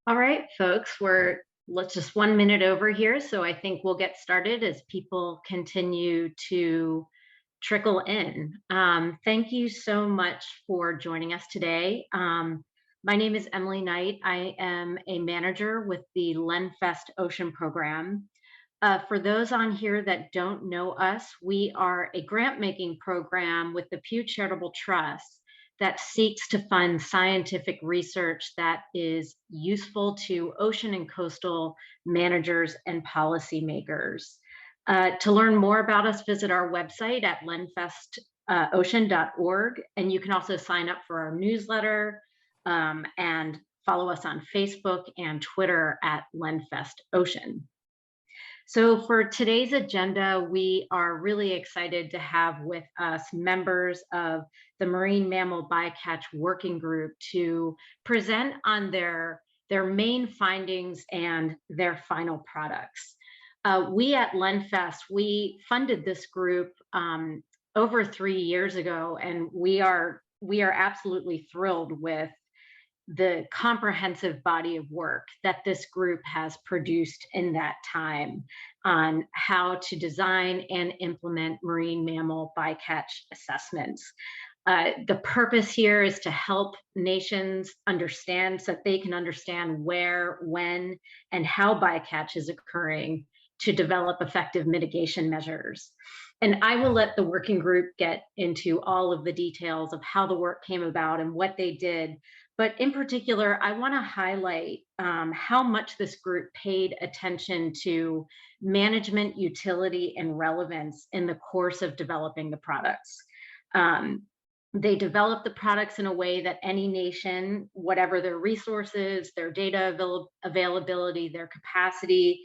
All right, folks, let's just 1 minute over here. So I think we'll get started as people continue to trickle in. Thank you so much for joining us today. My name is Emily Knight. I am a manager with the Lenfest Ocean Program. For those on here that don't know us, we are a grant making program with the Pew Charitable Trust that seeks to fund scientific research that is useful to ocean and coastal managers and policymakers. To learn more about us, visit our website at lenfestocean.org, and you can also sign up for our newsletter and follow us on Facebook and Twitter at Lenfest Ocean. So for today's agenda, we are really excited to have with us members of the Marine Mammal Bycatch Working Group to present on their main findings and their final products. We at Lenfest, we funded this group over 3 years ago, and we are absolutely thrilled with the comprehensive body of work that this group has produced in that time on how to design and implement marine mammal bycatch assessments. The purpose here is to help nations understand so that they can understand where, when, and how bycatch is occurring to develop effective mitigation measures. And I will let the working group get into all of the details of how the work came about and what they did. But in particular, I want to highlight how much this group paid attention to management, utility, and relevance in the course of developing the products. They developed the products in a way that any nation, whatever their resources, their data availability, their capacity,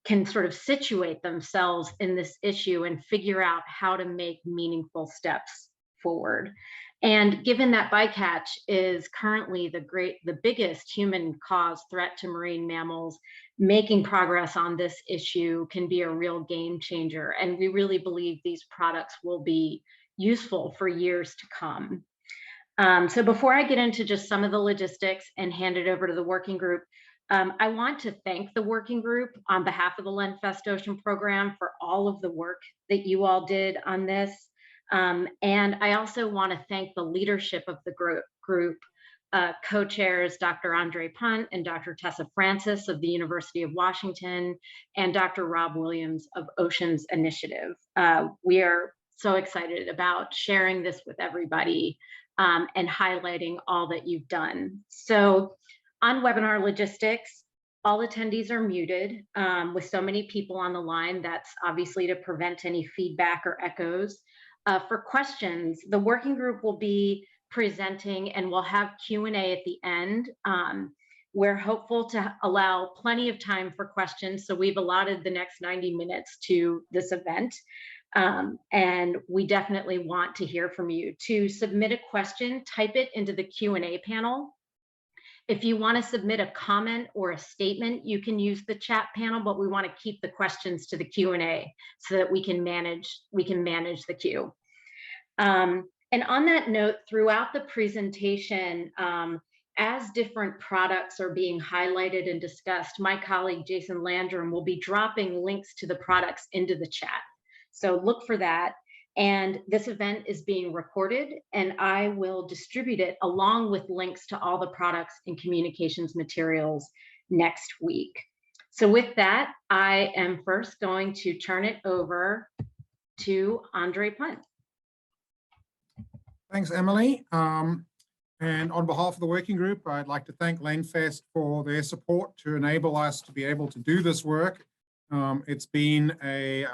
can sort of situate themselves in this issue and figure out how to make meaningful steps forward. And given that bycatch is currently the biggest human caused threat to marine mammals, making progress on this issue can be a real game changer. And we really believe these products will be useful for years to come. So before I get into just some of the logistics and hand it over to the working group, I want to thank the working group on behalf of the Lenfest Ocean Program for all of the work that you all did on this. And I also want to thank the leadership of the group, co-chairs Dr. André Punt and Dr. Tessa Francis of the University of Washington and Dr. Rob Williams of Oceans Initiative. We are so excited about sharing this with everybody and highlighting all that you've done. So on webinar logistics, all attendees are muted. With so many people on the line, that's obviously to prevent any feedback or echoes. For questions, the working group will be presenting and we'll have Q&A at the end. We're hopeful to allow plenty of time for questions, so we've allotted the next 90 minutes to this event. And we definitely want to hear from you. To submit a question, type it into the Q&A panel. If you want to submit a comment or a statement, you can use the chat panel, but we want to keep the questions to the Q&A so that we can manage the queue. And on that note, throughout the presentation, as different products are being highlighted and discussed, my colleague Jason Landrum will be dropping links to the products into the chat. So look for that. And this event is being recorded, and I will distribute it along with links to all the products and communications materials next week. So with that, I am first going to turn it over to André Punt. Thanks, Emily. And on behalf of the working group, I'd like to thank Lenfest for their support to enable us to be able to do this work. It's been a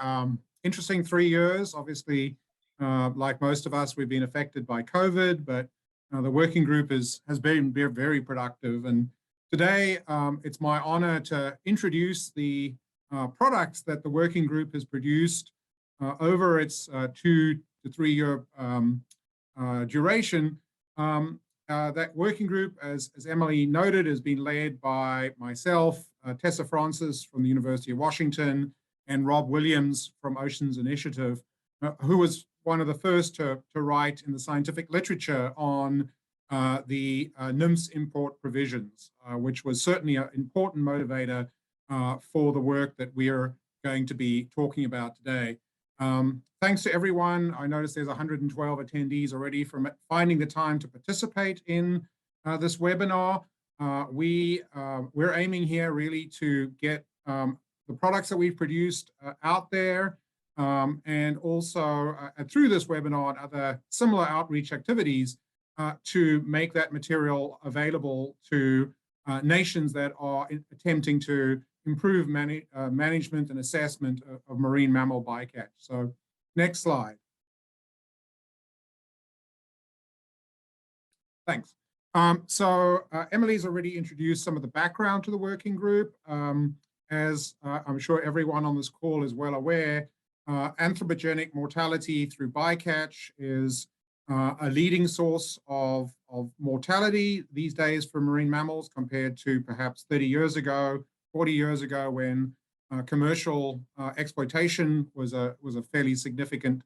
interesting 3 years. Obviously, like most of us, we've been affected by COVID, but the working group has been very productive. And today, it's my honor to introduce the products that the working group has produced over its 2 to 3 year duration. That working group, as Emily noted, has been led by myself, Tessa Francis from the University of Washington, and Rob Williams from Oceans Initiative, who was one of the first to write in the scientific literature on the NIMS import provisions, which was certainly an important motivator for the work that we are going to be talking about today. Thanks to everyone. I noticed there's 112 attendees already from finding the time to participate in this webinar. We're aiming here really to get the products that we've produced out there, and also through this webinar and other similar outreach activities to make that material available to nations that are attempting to improve management and assessment of marine mammal bycatch. So next slide. Thanks. Emily's already introduced some of the background to the working group. As I'm sure everyone on this call is well aware, anthropogenic mortality through bycatch is a leading source of mortality these days for marine mammals compared to perhaps 30 years ago, 40 years ago, when commercial exploitation was a fairly significant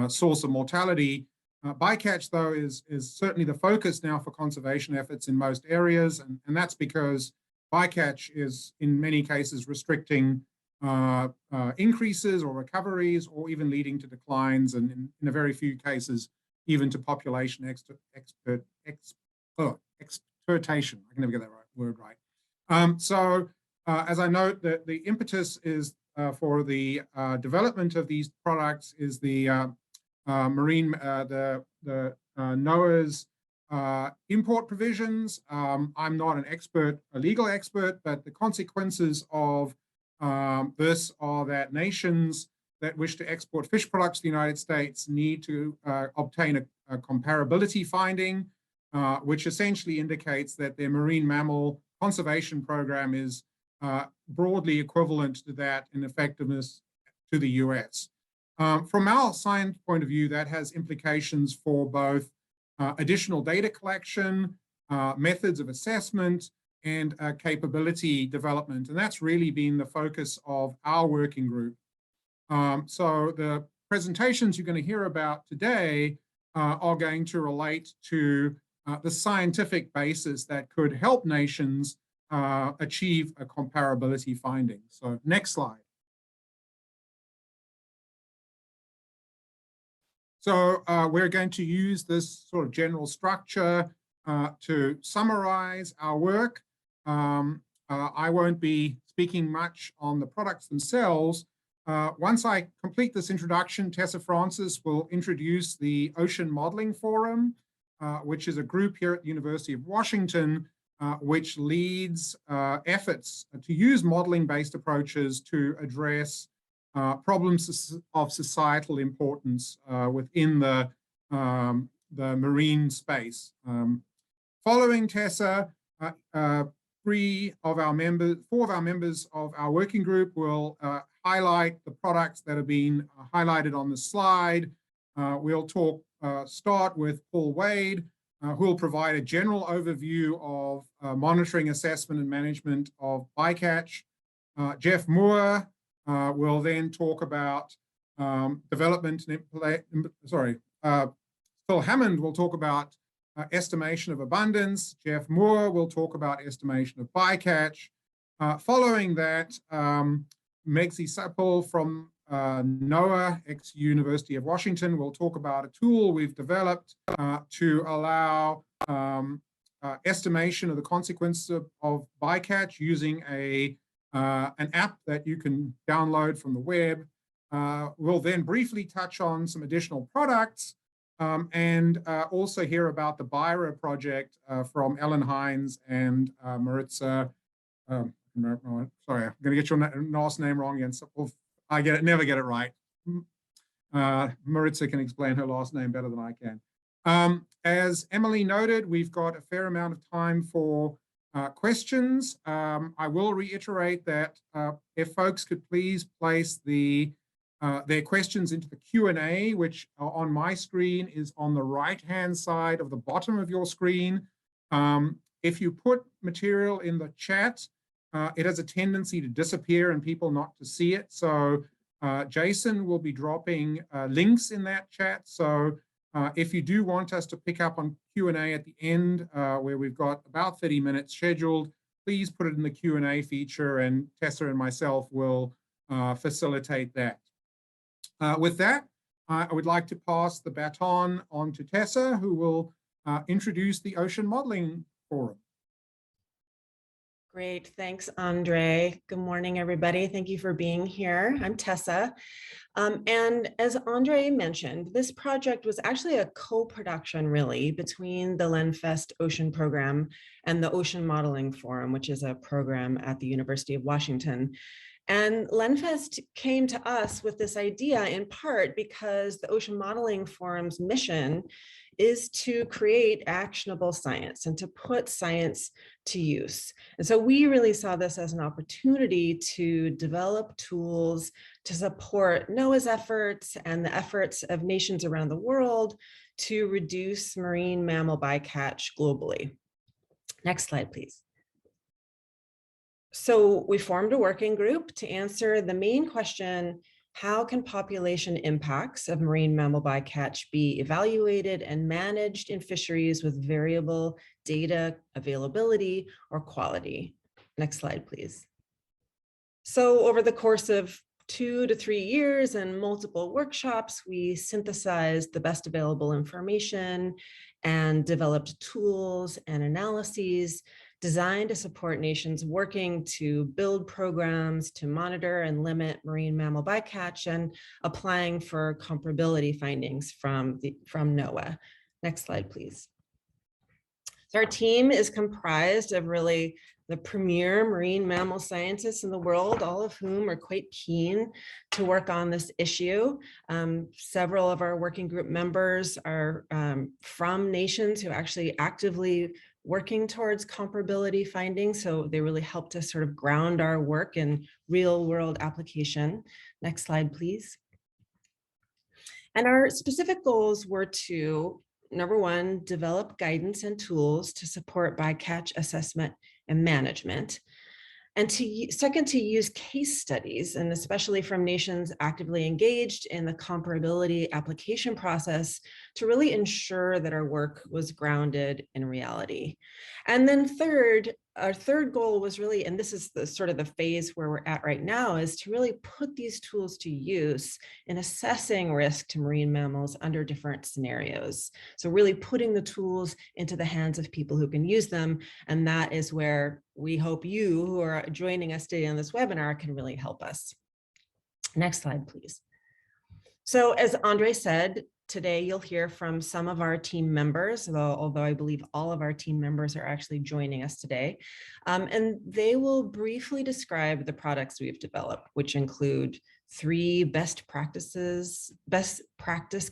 source of mortality. Bycatch, though, is certainly the focus now for conservation efforts in most areas, and that's because bycatch is, in many cases, restricting increases or recoveries, or even leading to declines, and in a very few cases, even to population exploitation. I can never get that word right. As I note, the impetus is for the development of these products is the NOAA's import provisions. I'm not an expert, a legal expert, but the consequences of this are that nations that wish to export fish products to the United States need to obtain a comparability finding, which essentially indicates that their marine mammal conservation program is broadly equivalent to that in effectiveness to the US. From our science point of view, that has implications for both additional data collection, methods of assessment, and capability development. And that's really been the focus of our working group. So the presentations you're going to hear about today are going to relate to the scientific basis that could help nations achieve a comparability finding. So next slide. So we're going to use this sort of general structure to summarize our work. I won't be speaking much on the products themselves. Once I complete this introduction, Tessa Francis will introduce the Ocean Modeling Forum, which is a group here at the University of Washington, which leads efforts to use modeling-based approaches to address problems of societal importance within the marine space. Following Tessa, four of our members of our working group will highlight the products that have been highlighted on the slide. We'll start with Paul Wade, who will provide a general overview of monitoring, assessment, and management of bycatch. Jeff Moore will then talk about development and Phil Hammond will talk about estimation of abundance. Jeff Moore will talk about estimation of bycatch. Following that, Megzi Siple from NOAA, ex-University of Washington, will talk about a tool we've developed to allow estimation of the consequences of bycatch using an app that you can download from the web. We'll then briefly touch on some additional products and also hear about the BIRA project from Ellen Hines and Maritza. Sorry, I'm going to get your last name wrong again. So never get it right. Maritza can explain her last name better than I can. As Emily noted, we've got a fair amount of time for questions. I will reiterate that if folks could please place their questions into the Q&A, which on my screen is on the right-hand side of the bottom of your screen. If you put material in the chat, it has a tendency to disappear and people not to see it. So Jason will be dropping links in that chat. So If you do want us to pick up on Q&A at the end, where we've got about 30 minutes scheduled, please put it in the Q&A feature and Tessa and myself will facilitate that. With that, I would like to pass the baton on to Tessa, who will introduce the Ocean Modeling Forum. Great, thanks, Andre. Good morning, everybody. Thank you for being here. I'm Tessa. And as Andre mentioned, this project was actually a co-production really between the Lenfest Ocean Program and the Ocean Modeling Forum, which is a program at the University of Washington. And Lenfest came to us with this idea in part because the Ocean Modeling Forum's mission is to create actionable science and to put science to use. And so we really saw this as an opportunity to develop tools to support NOAA's efforts and the efforts of nations around the world to reduce marine mammal bycatch globally. Next slide, please. So we formed a working group to answer the main question: how can population impacts of marine mammal bycatch be evaluated and managed in fisheries with variable data availability or quality? Next slide, please. So over the course of 2 to 3 years and multiple workshops, we synthesized the best available information and developed tools and analyses designed to support nations working to build programs to monitor and limit marine mammal bycatch and applying for comparability findings from NOAA. Next slide, please. So our team is comprised of really the premier marine mammal scientists in the world, all of whom are quite keen to work on this issue. Several of our working group members are from nations who actually actively working towards comparability findings. So they really helped us sort of ground our work in real world application. Next slide, please. And our specific goals were to, number one, develop guidance and tools to support bycatch assessment and management. And second, to use case studies, and especially from nations actively engaged in the comparability application process, to really ensure that our work was grounded in reality. And then third, our third goal was really, and this is the sort of the phase where we're at right now, is to really put these tools to use in assessing risk to marine mammals under different scenarios. So really putting the tools into the hands of people who can use them. And that is where we hope you who are joining us today on this webinar can really help us. Next slide, please. So as Andre said, today you'll hear from some of our team members, although I believe all of our team members are actually joining us today. And they will briefly describe the products we've developed, which include 3 best practice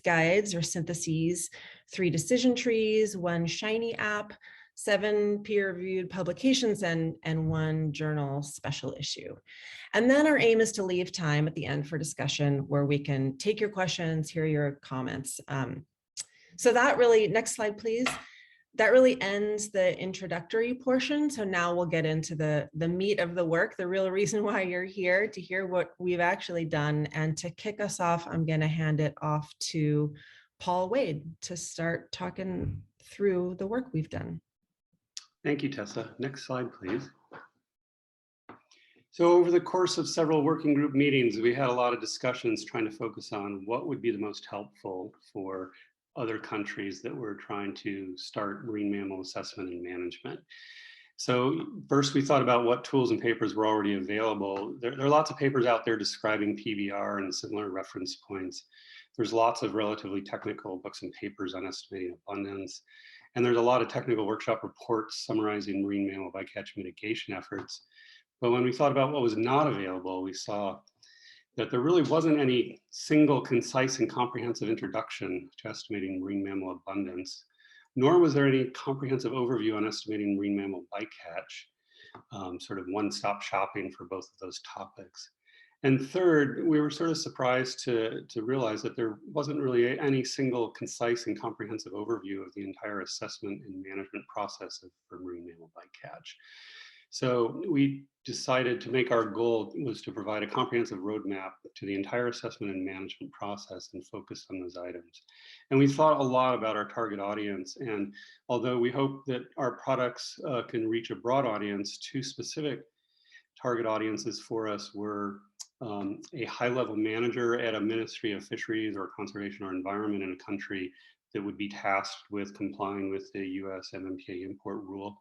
guides or syntheses, 3 decision trees, 1 Shiny app, 7 peer-reviewed publications, and 1 journal special issue. And then our aim is to leave time at the end for discussion where we can take your questions, hear your comments. So that really, next slide, please. That really ends the introductory portion. So now we'll get into the meat of the work, the real reason why you're here, to hear what we've actually done. And to kick us off, I'm going to hand it off to Paul Wade to start talking through the work we've done. Thank you, Tessa. Next slide, please. So over the course of several working group meetings, we had a lot of discussions trying to focus on what would be the most helpful for other countries that were trying to start marine mammal assessment and management. So first we thought about what tools and papers were already available. There are lots of papers out there describing PBR and similar reference points. There's lots of relatively technical books and papers on estimating abundance. And there's a lot of technical workshop reports summarizing marine mammal bycatch mitigation efforts. But when we thought about what was not available, we saw that there really wasn't any single concise and comprehensive introduction to estimating marine mammal abundance, nor was there any comprehensive overview on estimating marine mammal bycatch, sort of one-stop shopping for both of those topics. And third, we were sort of surprised to realize that there wasn't really any single concise and comprehensive overview of the entire assessment and management process for marine mammal bycatch. So we decided to make our goal was to provide a comprehensive roadmap to the entire assessment and management process and focus on those items. And we thought a lot about our target audience. And although we hope that our products can reach a broad audience, two specific target audiences for us were a high-level manager at a Ministry of Fisheries or Conservation or Environment in a country that would be tasked with complying with the US MMBIET import rule,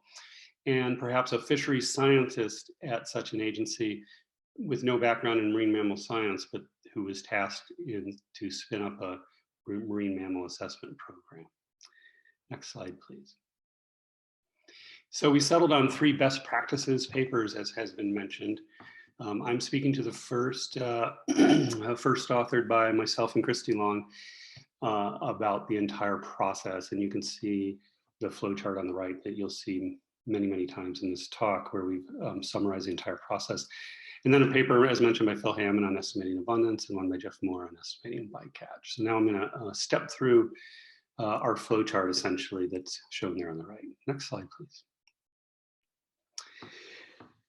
and perhaps a fisheries scientist at such an agency with no background in marine mammal science, but who was tasked to spin up a marine mammal assessment program. Next slide, please. So we settled on 3 best practices papers, as has been mentioned. I'm speaking to the first, first authored by myself and Christy Long about the entire process. And you can see the flowchart on the right that you'll see many, many times in this talk, where we've summarized the entire process. And then a paper, as mentioned, by Phil Hammond on estimating abundance, and one by Jeff Moore on estimating bycatch. So now I'm going to step through our flowchart, essentially, that's shown there on the right. Next slide, please.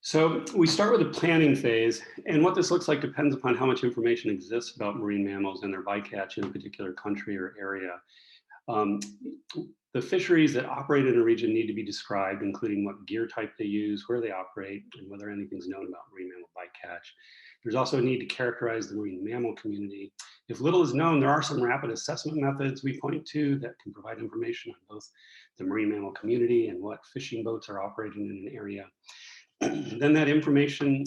So we start with the planning phase, and what this looks like depends upon how much information exists about marine mammals and their bycatch in a particular country or area. The fisheries that operate in a region need to be described, including what gear type they use, where they operate, and whether anything's known about marine mammal bycatch. There's also a need to characterize the marine mammal community. If little is known, there are some rapid assessment methods we point to that can provide information on both the marine mammal community and what fishing boats are operating in an area. Then that information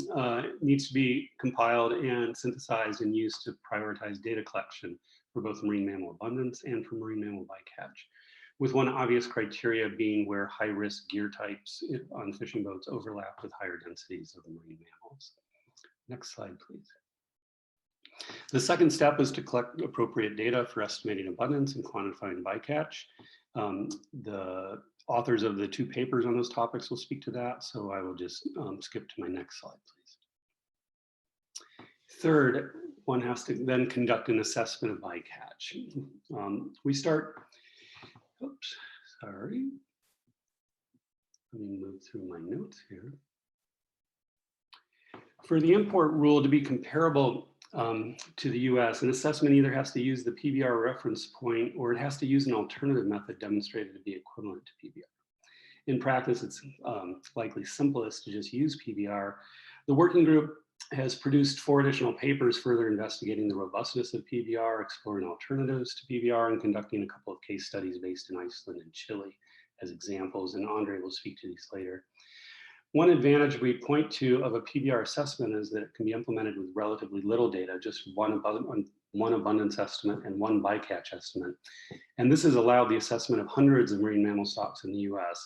needs to be compiled and synthesized and used to prioritize data collection for both marine mammal abundance and for marine mammal bycatch, with one obvious criteria being where high-risk gear types on fishing boats overlap with higher densities of marine mammals. Next slide, please. The second step is to collect appropriate data for estimating abundance and quantifying bycatch. The authors of the 2 papers on those topics will speak to that, so I will just skip to my next slide, please. Third, one has to then conduct an assessment of bycatch. We start, oops, sorry. Let me move through my notes here. For the import rule to be comparable to the US, an assessment either has to use the PBR reference point or it has to use an alternative method demonstrated to be equivalent to PBR. In practice, it's likely simplest to just use PBR. The working group has produced 4 additional papers further investigating the robustness of PBR, exploring alternatives to PBR, and conducting a couple of case studies based in Iceland and Chile as examples, and André will speak to these later. One advantage we point to of a PBR assessment is that it can be implemented with relatively little data, just one abundance estimate and 1 bycatch estimate. And this has allowed the assessment of hundreds of marine mammal stocks in the US.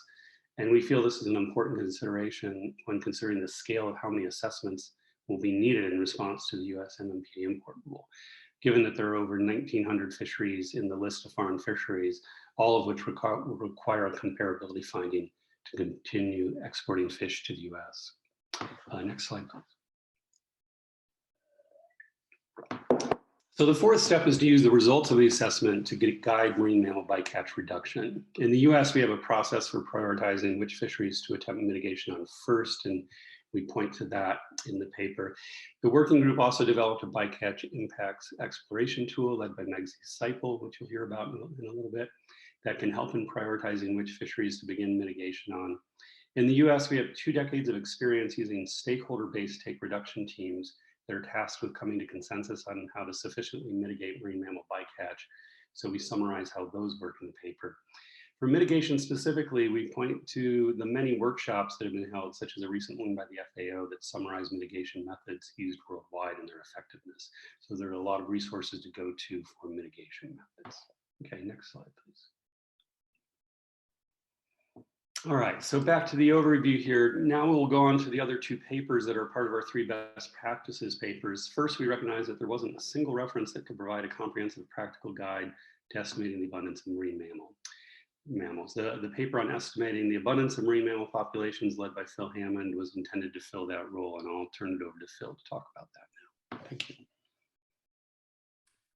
And we feel this is an important consideration when considering the scale of how many assessments will be needed in response to the US MMBIET import rule, given that there are over 1,900 fisheries in the list of foreign fisheries, all of which require a comparability finding to continue exporting fish to the US. Next slide, please. So the 4th step is to use the results of the assessment to guide marine mammal bycatch reduction. In the US, we have a process for prioritizing which fisheries to attempt mitigation on first, and we point to that in the paper. The working group also developed a bycatch impacts exploration tool led by Siple, which you'll hear about in a little bit, that can help in prioritizing which fisheries to begin mitigation on. In the US, we have 2 decades of experience using stakeholder-based take reduction teams that are tasked with coming to consensus on how to sufficiently mitigate marine mammal bycatch. So we summarize how those work in the paper. For mitigation specifically, we point to the many workshops that have been held, such as a recent one by the FAO that summarize mitigation methods used worldwide and their effectiveness. So there are a lot of resources to go to for mitigation methods. Okay, next slide, please. All right, so back to the overview here. Now we'll go on to the other 2 papers that are part of our 3 best practices papers. First, we recognize that there wasn't a single reference that could provide a comprehensive practical guide to estimating the abundance of marine mammals. The paper on estimating the abundance of marine mammal populations led by Phil Hammond was intended to fill that role, and I'll turn it over to Phil to talk about that now. Thank you.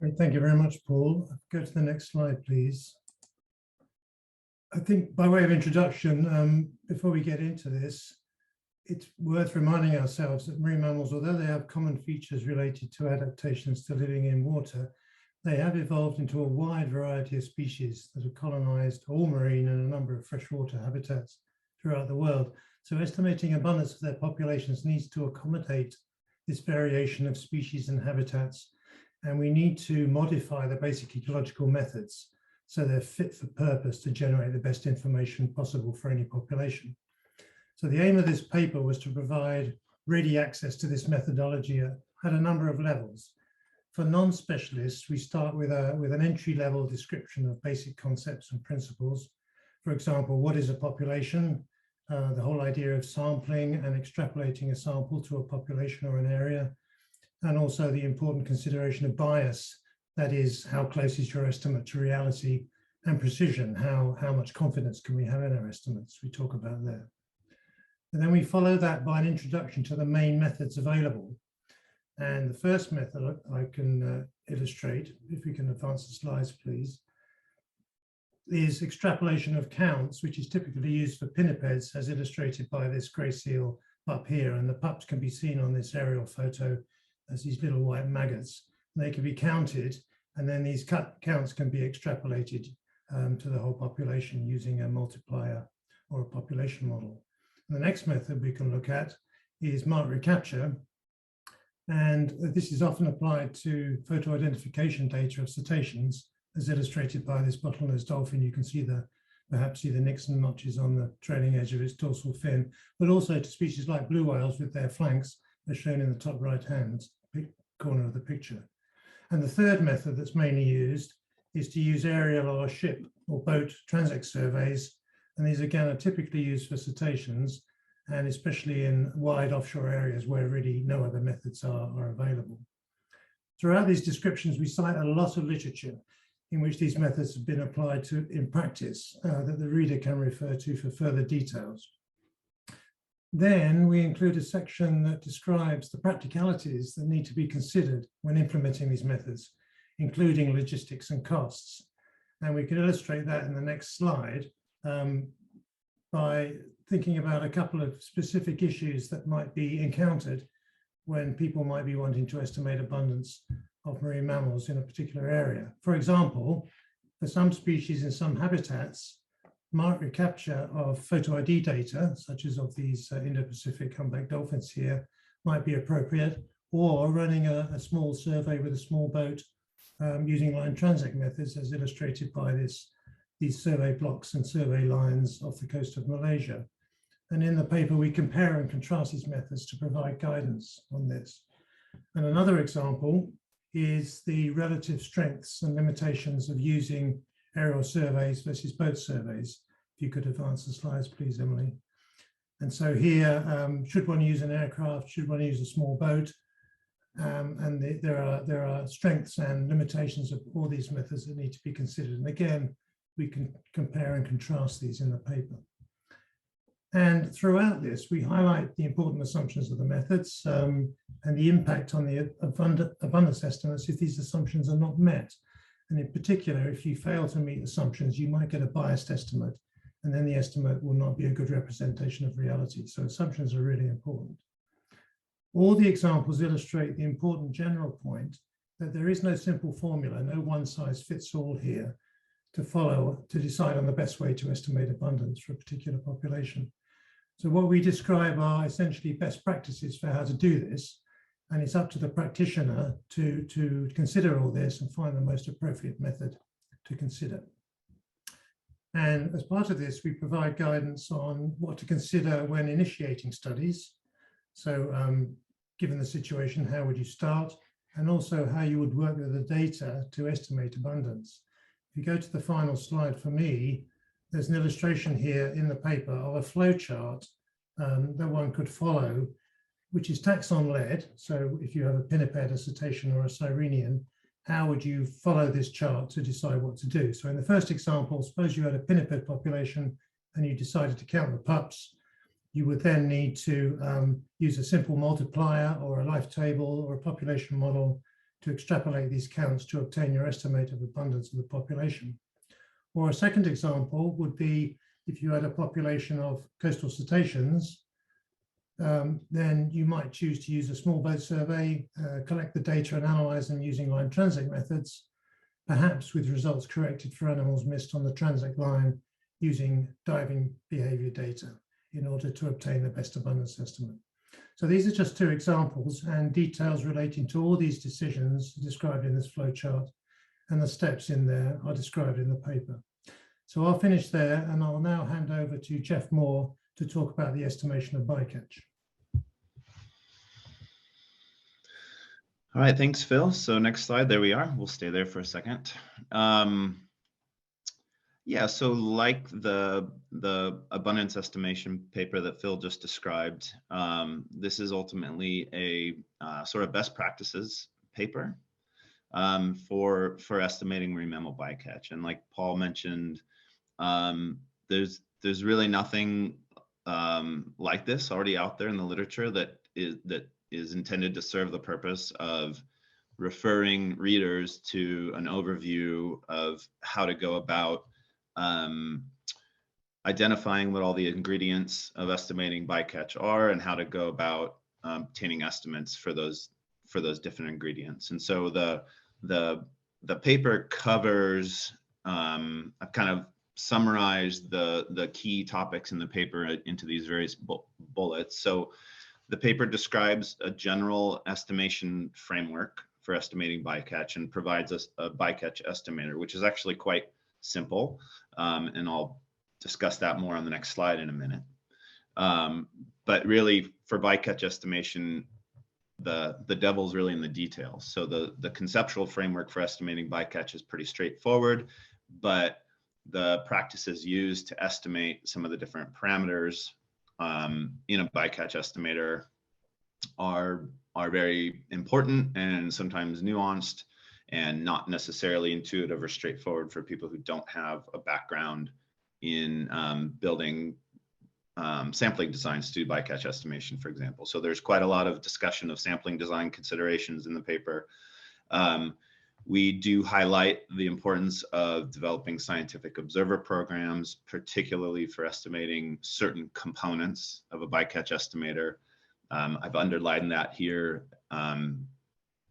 Great, thank you very much, Paul. Go to the next slide, please. I think by way of introduction, before we get into this, it's worth reminding ourselves that marine mammals, although they have common features related to adaptations to living in water, they have evolved into a wide variety of species that have colonized all marine and a number of freshwater habitats throughout the world. So estimating abundance of their populations needs to accommodate this variation of species and habitats. And we need to modify the basic ecological methods so they're fit for purpose to generate the best information possible for any population. So the aim of this paper was to provide ready access to this methodology at a number of levels. For non-specialists, we start with an entry-level description of basic concepts and principles. For example, what is a population? The whole idea of sampling and extrapolating a sample to a population or an area, and also the important consideration of bias. That is, how close is your estimate to reality, and precision, how much confidence can we have in our estimates? We talk about there. And then we follow that by an introduction to the main methods available. And the first method I can illustrate, if we can advance the slides, please, is extrapolation of counts, which is typically used for pinnipeds, as illustrated by this grey seal up here. And the pups can be seen on this aerial photo as these little white maggots. They can be counted, and then these counts can be extrapolated to the whole population using a multiplier or a population model. And the next method we can look at is mark recapture. And this is often applied to photo identification data of cetaceans, as illustrated by this bottlenose dolphin. You can see perhaps see the Nixon notches on the trailing edge of its dorsal fin, but also to species like blue whales with their flanks, as shown in the top right-hand corner of the picture. And the third method that's mainly used is to use aerial or ship or boat transect surveys. And these again are typically used for cetaceans, and especially in wide offshore areas where really no other methods are available. Throughout these descriptions, we cite a lot of literature in which these methods have been applied to in practice that the reader can refer to for further details. Then we include a section that describes the practicalities that need to be considered when implementing these methods, including logistics and costs. And we can illustrate that in the next slide by thinking about a couple of specific issues that might be encountered when people might be wanting to estimate abundance of marine mammals in a particular area. For example, for some species in some habitats, mark recapture of photo ID data, such as of these Indo-Pacific humpback dolphins here, might be appropriate, or running a small survey with a small boat using line transect methods, as illustrated by these survey blocks and survey lines off the coast of Malaysia. And in the paper, we compare and contrast these methods to provide guidance on this. And another example is the relative strengths and limitations of using aerial surveys versus boat surveys. If you could advance the slides, please, Emily. And so here, should one use an aircraft? Should one use a small boat? And there are strengths and limitations of all these methods that need to be considered. And again, we can compare and contrast these in the paper. And throughout this, we highlight the important assumptions of the methods and the impact on the abundance estimates if these assumptions are not met. And in particular, if you fail to meet assumptions, you might get a biased estimate, and then the estimate will not be a good representation of reality. So assumptions are really important. All the examples illustrate the important general point that there is no simple formula, no one size fits all here to follow to decide on the best way to estimate abundance for a particular population. So what we describe are essentially best practices for how to do this, and it's up to the practitioner to consider all this and find the most appropriate method to consider. And as part of this, we provide guidance on what to consider when initiating studies. So given the situation, how would you start? And also how you would work with the data to estimate abundance. If you go to the final slide for me, there's an illustration here in the paper of a flow chart that one could follow, which is taxon-led. So if you have a pinniped, a cetacean, or a sirenian, how would you follow this chart to decide what to do? So in the first example, suppose you had a pinniped population and you decided to count the pups. You would then need to use a simple multiplier or a life table or a population model to extrapolate these counts to obtain your estimate of abundance of the population. Or a second example would be if you had a population of coastal cetaceans then you might choose to use a small boat survey, collect the data and analyze them using line transect methods, perhaps with results corrected for animals missed on the transect line using diving behavior data in order to obtain the best abundance estimate. So these are just two examples, and details relating to all these decisions described in this flowchart, and the steps in there are described in the paper. So I'll finish there, and I'll now hand over to Jeff Moore to talk about the estimation of bycatch. All right, thanks, Phil. So next slide, there we are. We'll stay there for a second. Yeah, so like the abundance estimation paper that Phil just described, this is ultimately a sort of best practices paper for estimating marine mammal bycatch. And like Paul mentioned, there's really nothing like this already out there in the literature that is intended to serve the purpose of referring readers to an overview of how to go about identifying what all the ingredients of estimating bycatch are and how to go about obtaining estimates for those different ingredients. And so the paper covers, I've kind of summarized the key topics in the paper into these various bullets. So the paper describes a general estimation framework for estimating bycatch and provides us a bycatch estimator, which is actually quite simple. And I'll discuss that more on the next slide in a minute. But really for bycatch estimation, the devil's really in the details. So the conceptual framework for estimating bycatch is pretty straightforward, but the practices used to estimate some of the different parameters in a bycatch estimator are very important and sometimes nuanced and not necessarily intuitive or straightforward for people who don't have a background in building sampling designs to do bycatch estimation, for example. So there's quite a lot of discussion of sampling design considerations in the paper. We do highlight the importance of developing scientific observer programs, particularly for estimating certain components of a bycatch estimator. I've underlined that here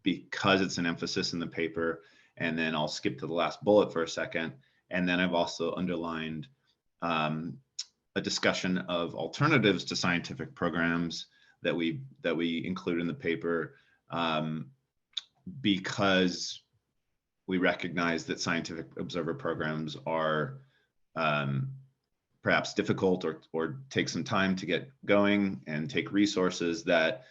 because it's an emphasis in the paper, and then I'll skip to the last bullet for a second. And then I've also underlined a discussion of alternatives to scientific programs that we include in the paper because we recognize that scientific observer programs are perhaps difficult or take some time to get going and take resources that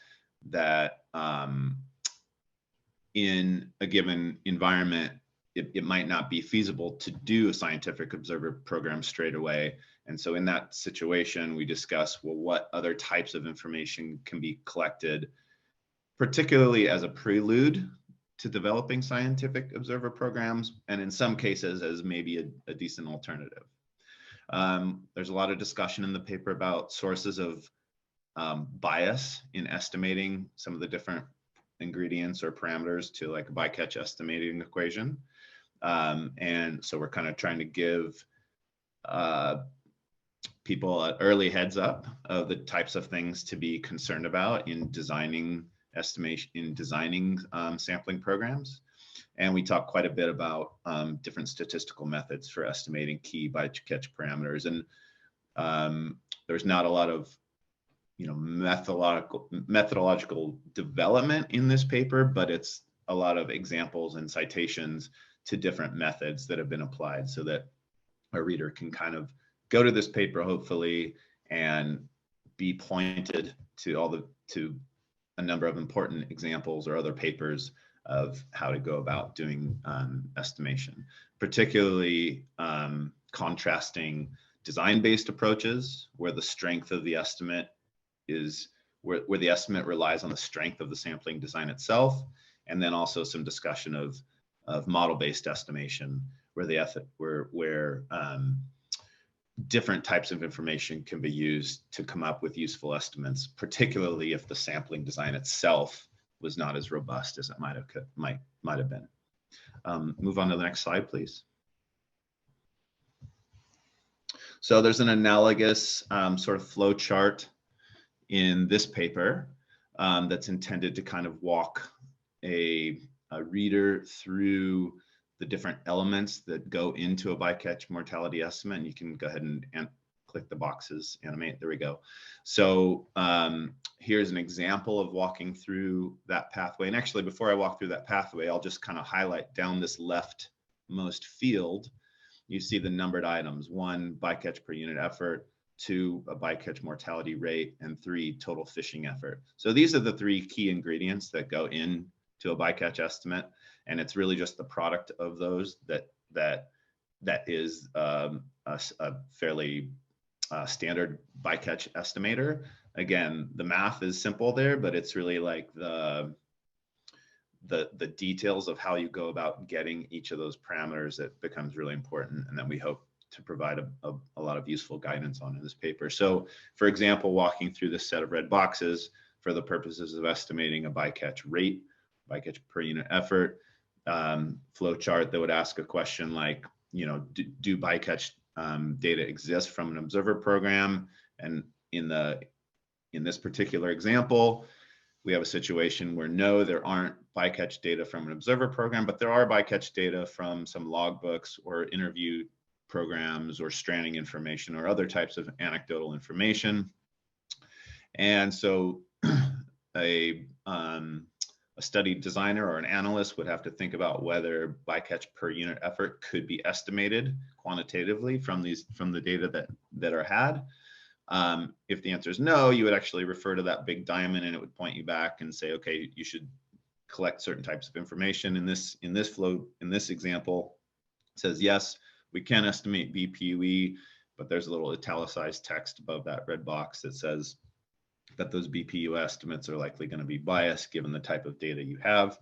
in a given environment, it might not be feasible to do a scientific observer program straight away. And so in that situation, we discuss, well, what other types of information can be collected, particularly as a prelude to developing scientific observer programs, and in some cases as maybe a decent alternative. There's a lot of discussion in the paper about sources of bias in estimating some of the different ingredients or parameters to like a bycatch estimating equation. And so we're kind of trying to give people an early heads up of the types of things to be concerned about in designing sampling programs. And we talk quite a bit about different statistical methods for estimating key bycatch parameters. And there's not a lot of methodological development in this paper, but it's a lot of examples and citations to different methods that have been applied so that a reader can kind of go to this paper, hopefully, and be pointed to a number of important examples or other papers of how to go about doing estimation, particularly contrasting design-based approaches where the strength of the estimate is where the estimate relies on the strength of the sampling design itself, and then also some discussion of model-based estimation where different types of information can be used to come up with useful estimates, particularly if the sampling design itself was not as robust as it might have been. Move on to the next slide, please. So there's an analogous sort of flow chart in this paper that's intended to kind of walk a reader through the different elements that go into a bycatch mortality estimate. And you can go ahead and click the boxes, animate, there we go. So here's an example of walking through that pathway. And actually, before I walk through that pathway, I'll just kind of highlight down this leftmost field. You see the numbered items: 1, bycatch per unit effort; 2, a bycatch mortality rate; and 3, total fishing effort. So these are the 3 key ingredients that go into a bycatch estimate. And it's really just the product of those that is a fairly standard bycatch estimator. Again, the math is simple there, but it's really like the details of how you go about getting each of those parameters that becomes really important, and then we hope to provide a lot of useful guidance on in this paper. So, for example, walking through this set of red boxes for the purposes of estimating a bycatch rate, bycatch per unit effort, flow chart that would ask a question like, you know, do bycatch data exist from an observer program? And in this particular example, we have a situation where no, there aren't bycatch data from an observer program, but there are bycatch data from some logbooks or interview programs or stranding information or other types of anecdotal information. And so a study designer or an analyst would have to think about whether bycatch per unit effort could be estimated quantitatively from the data that are had. If the answer is no, you would actually refer to that big diamond, and it would point you back and say, okay, you should collect certain types of information. In this example, it says yes, we can estimate BPUE, but there's a little italicized text above that red box that says that those BPU estimates are likely going to be biased given the type of data you have,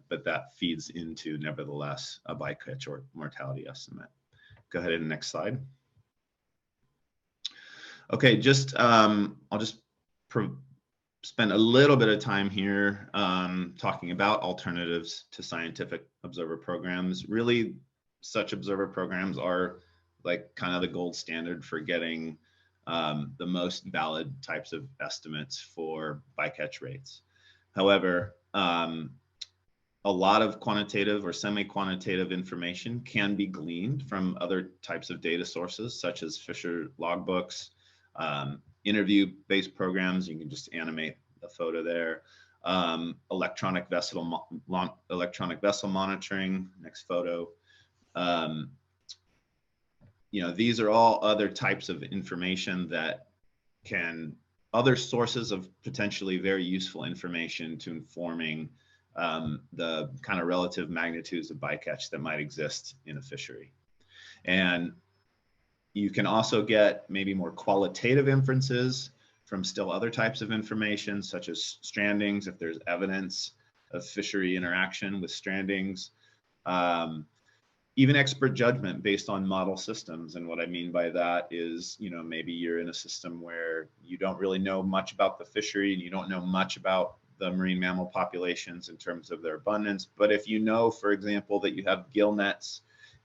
but that feeds into, nevertheless, a bycatch or mortality estimate. Go ahead and next slide. Okay, I'll just spend a little bit of time here talking about alternatives to scientific observer programs. Really, such observer programs are like kind of the gold standard for getting the most valid types of estimates for bycatch rates. However, a lot of quantitative or semi-quantitative information can be gleaned from other types of data sources, such as Fisher logbooks, interview-based programs. You can just animate a photo there. Electronic vessel monitoring, next photo. You know, these are all other types of information that other sources of potentially very useful information to informing the kind of relative magnitudes of bycatch that might exist in a fishery. And you can also get maybe more qualitative inferences from still other types of information, such as strandings, if there's evidence of fishery interaction with strandings. Even expert judgment based on model systems. And what I mean by that is, you know, maybe you're in a system where you don't really know much about the fishery and you don't know much about the marine mammal populations in terms of their abundance. But if you know, for example, that you have gill nets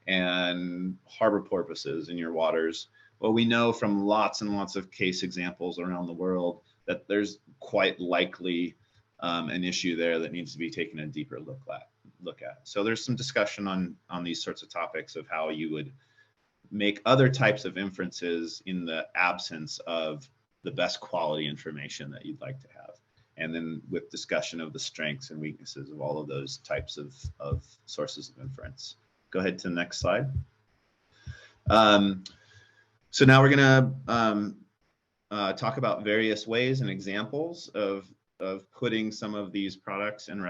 and harbor porpoises in your waters, well, we know from lots and lots of case examples around the world that there's quite likely an issue there that needs to be taken a deeper look at. So there's some discussion on these sorts of topics of how you would make other types of inferences in the absence of the best quality information that you'd like to have. And then with discussion of the strengths and weaknesses of all of those types of sources of inference. Go ahead to the next slide. So now we're gonna talk about various ways and examples of putting some of these products and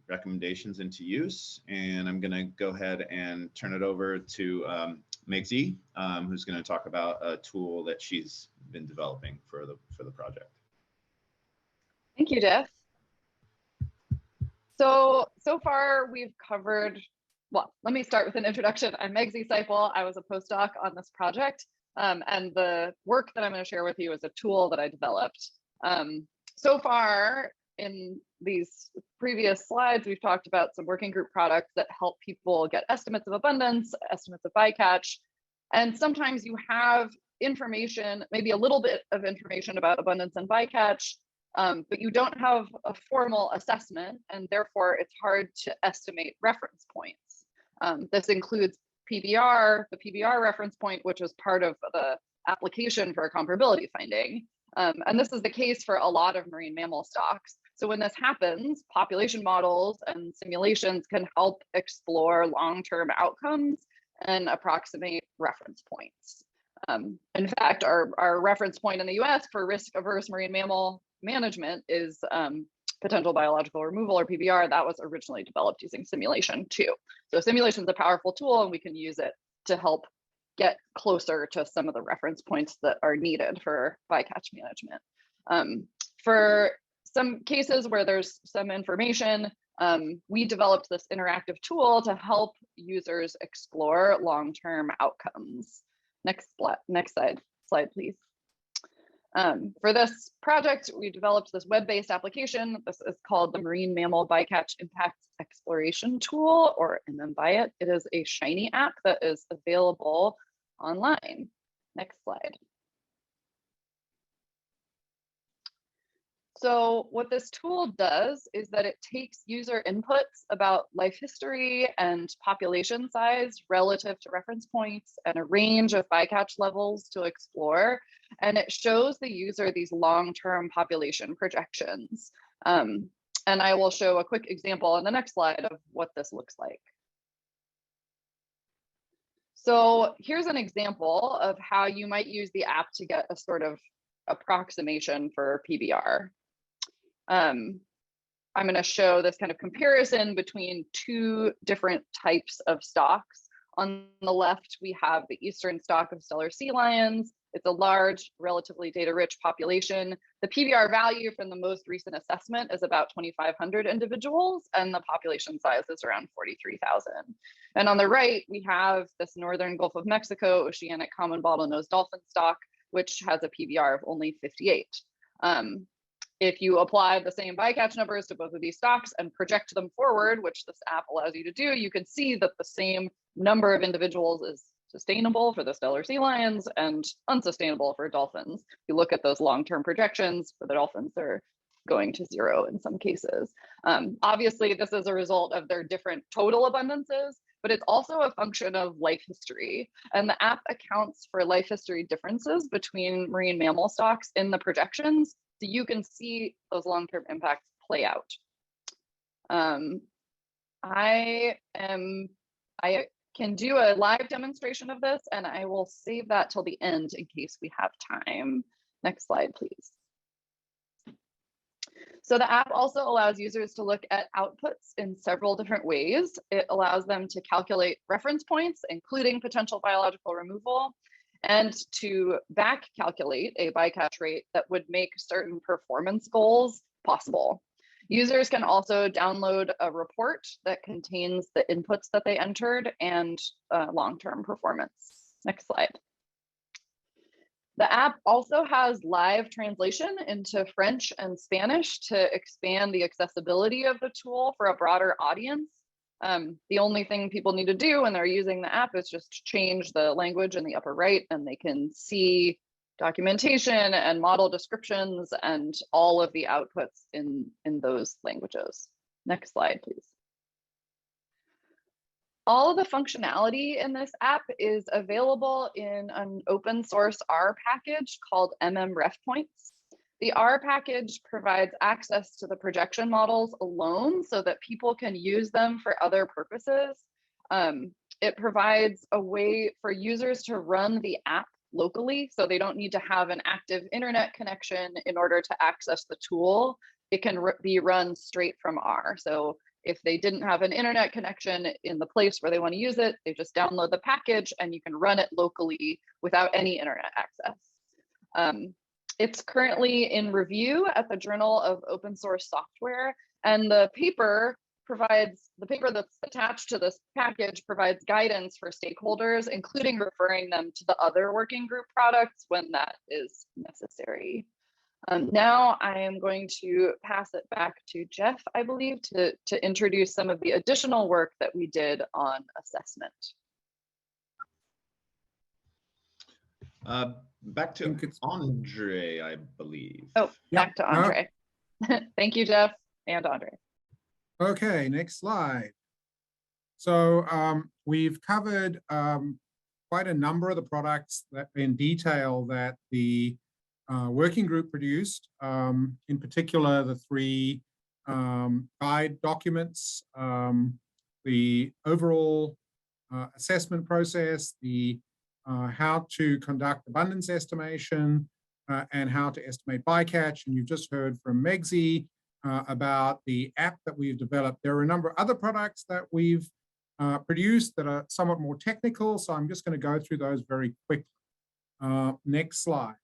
recommendations into use. And I'm gonna go ahead and turn it over to Maritza, who's gonna talk about a tool that she's been developing for the project. Thank you, Jeff. So far we've covered, well, let me start with an introduction. I'm Maritza Siple. I was a postdoc on this project. And the work that I'm going to share with you is a tool that I developed. So far in these previous slides, we've talked about some working group products that help people get estimates of abundance, estimates of bycatch. And sometimes you have information, maybe a little bit of information about abundance and bycatch, but you don't have a formal assessment, and therefore it's hard to estimate reference points. This includes PBR, the PBR reference point, which is part of the application for a comparability finding. And this is the case for a lot of marine mammal stocks. So when this happens, population models and simulations can help explore long-term outcomes and approximate reference points. In fact, our reference point in the US for risk-averse marine mammal management is potential biological removal, or PBR. That was originally developed using simulation too. So simulation is a powerful tool, and we can use it to help get closer to some of the reference points that are needed for bycatch management. For some cases where there's some information, we developed this interactive tool to help users explore long-term outcomes. Next slide, please. For this project, we developed this web-based application. This is called the Marine Mammal Bycatch Impact Exploration Tool, or MMBIET. It is a Shiny app that is available online. Next slide. So what this tool does is that it takes user inputs about life history and population size relative to reference points and a range of bycatch levels to explore. And it shows the user these long-term population projections. And I will show a quick example on the next slide of what this looks like. So here's an example of how you might use the app to get a sort of approximation for PBR. I'm going to show this kind of comparison between two different types of stocks. On the left, we have the eastern stock of stellar sea lions. It's a large, relatively data-rich population. The PBR value from the most recent assessment is about 2,500 individuals, and the population size is around 43,000. And on the right, we have this northern Gulf of Mexico oceanic common bottlenose dolphin stock, which has a PBR of only 58. If you apply the same bycatch numbers to both of these stocks and project them forward, which this app allows you to do, you can see that the same number of individuals is sustainable for the stellar sea lions and unsustainable for dolphins. If you look at those long-term projections for the dolphins, they're going to zero in some cases. Obviously, this is a result of their different total abundances, but it's also a function of life history. And the app accounts for life history differences between marine mammal stocks in the projections, so you can see those long-term impacts play out. I can do a live demonstration of this, and I will save that till the end in case we have time. Next slide, please. So the app also allows users to look at outputs in several different ways. It allows them to calculate reference points, including potential biological removal, and to back calculate a bycatch rate that would make certain performance goals possible. Users can also download a report that contains the inputs that they entered and long-term performance. Next slide. The app also has live translation into French and Spanish to expand the accessibility of the tool for a broader audience. The only thing people need to do when they're using the app is just change the language in the upper right, and they can see documentation and model descriptions and all of the outputs in those languages. Next slide, please. All of the functionality in this app is available in an open source R package called MMRefPoints. The R package provides access to the projection models alone so that people can use them for other purposes. It provides a way for users to run the app locally, so they don't need to have an active internet connection in order to access the tool. It can be run straight from R. So if they didn't have an internet connection in the place where they want to use it, they just download the package and you can run it locally without any internet access. It's currently in review at the Journal of Open Source Software, and the paper that's attached to this package provides guidance for stakeholders, including referring them to the other working group products when that is necessary. Now I am going to pass it back to Jeff, I believe, to introduce some of the additional work that we did on assessment. Back to think it's- André, I believe. Oh, Yep. back to Andre. Thank you, Jeff and Andre. Okay, next slide. So we've covered quite a number of the products that in detail that the working group produced, in particular the three guide documents, the overall assessment process, the how to conduct abundance estimation, and how to estimate bycatch. And you've just heard from Megzi about the app that we've developed. There are a number of other products that we've produced that are somewhat more technical, so I'm just going to go through those very quickly. Next slide.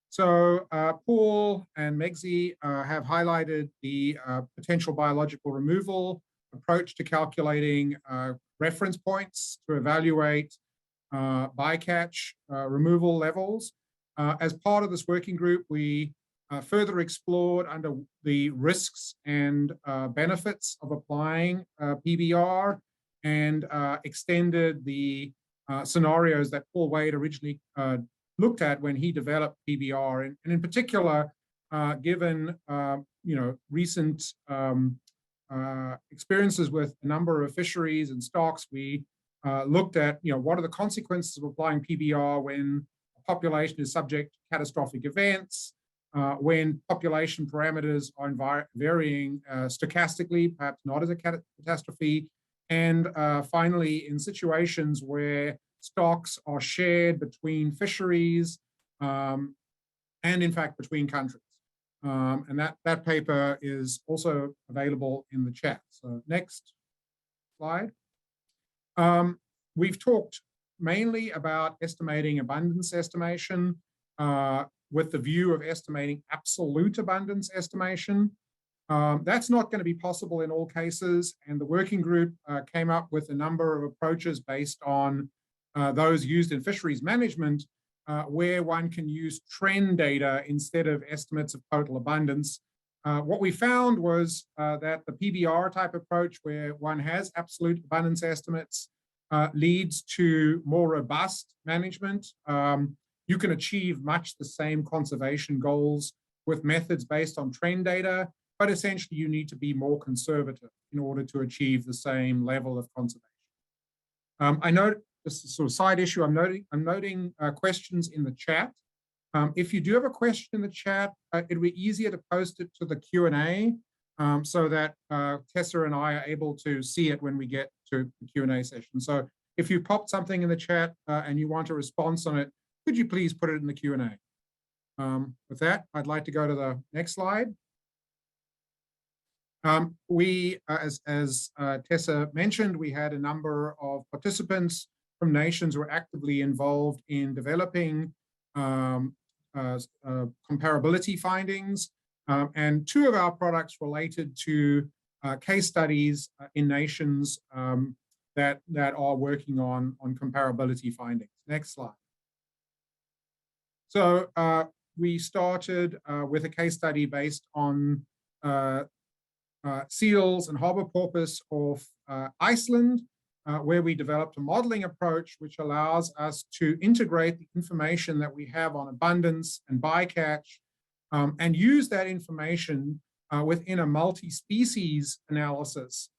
So Paul and Megzi have highlighted the potential biological removal approach to calculating reference points to evaluate bycatch removal levels. As part of this working group, we further explored under the risks and benefits of applying PBR and extended the scenarios that Paul Wade originally looked at when he developed PBR. And in particular, given recent experiences with a number of fisheries and stocks, we looked at what are the consequences of applying PBR when a population is subject to catastrophic events, when population parameters are varying stochastically, perhaps not as a catastrophe, and finally, in situations where stocks are shared between fisheries and, in fact, between countries. And that paper is also available in the chat. So next slide. We've talked mainly about estimating abundance estimation with the view of estimating absolute abundance estimation. That's not going to be possible in all cases, and the working group came up with a number of approaches based on those used in fisheries management, where one can use trend data instead of estimates of total abundance. What we found was that the PBR type approach, where one has absolute abundance estimates, leads to more robust management. You can achieve much the same conservation goals with methods based on trend data, but essentially you need to be more conservative in order to achieve the same level of conservation. I note this is a sort of side issue. I'm noting questions in the chat. If you do have a question in the chat, it'll be easier to post it to the Q&A so that Tessa and I are able to see it when we get to the Q&A session. So if you popped something in the chat and you want a response on it, could you please put it in the Q&A? With that, I'd like to go to the next slide. As Tessa mentioned, we had a number of participants from nations who are actively involved in developing comparability findings, and two of our products related to case studies in nations that are working on comparability findings. Next slide. So we started with a case study based on seals and harbor porpoise of Iceland, where we developed a modeling approach which allows us to integrate the information that we have on abundance and bycatch and use that information within a multi-species analysis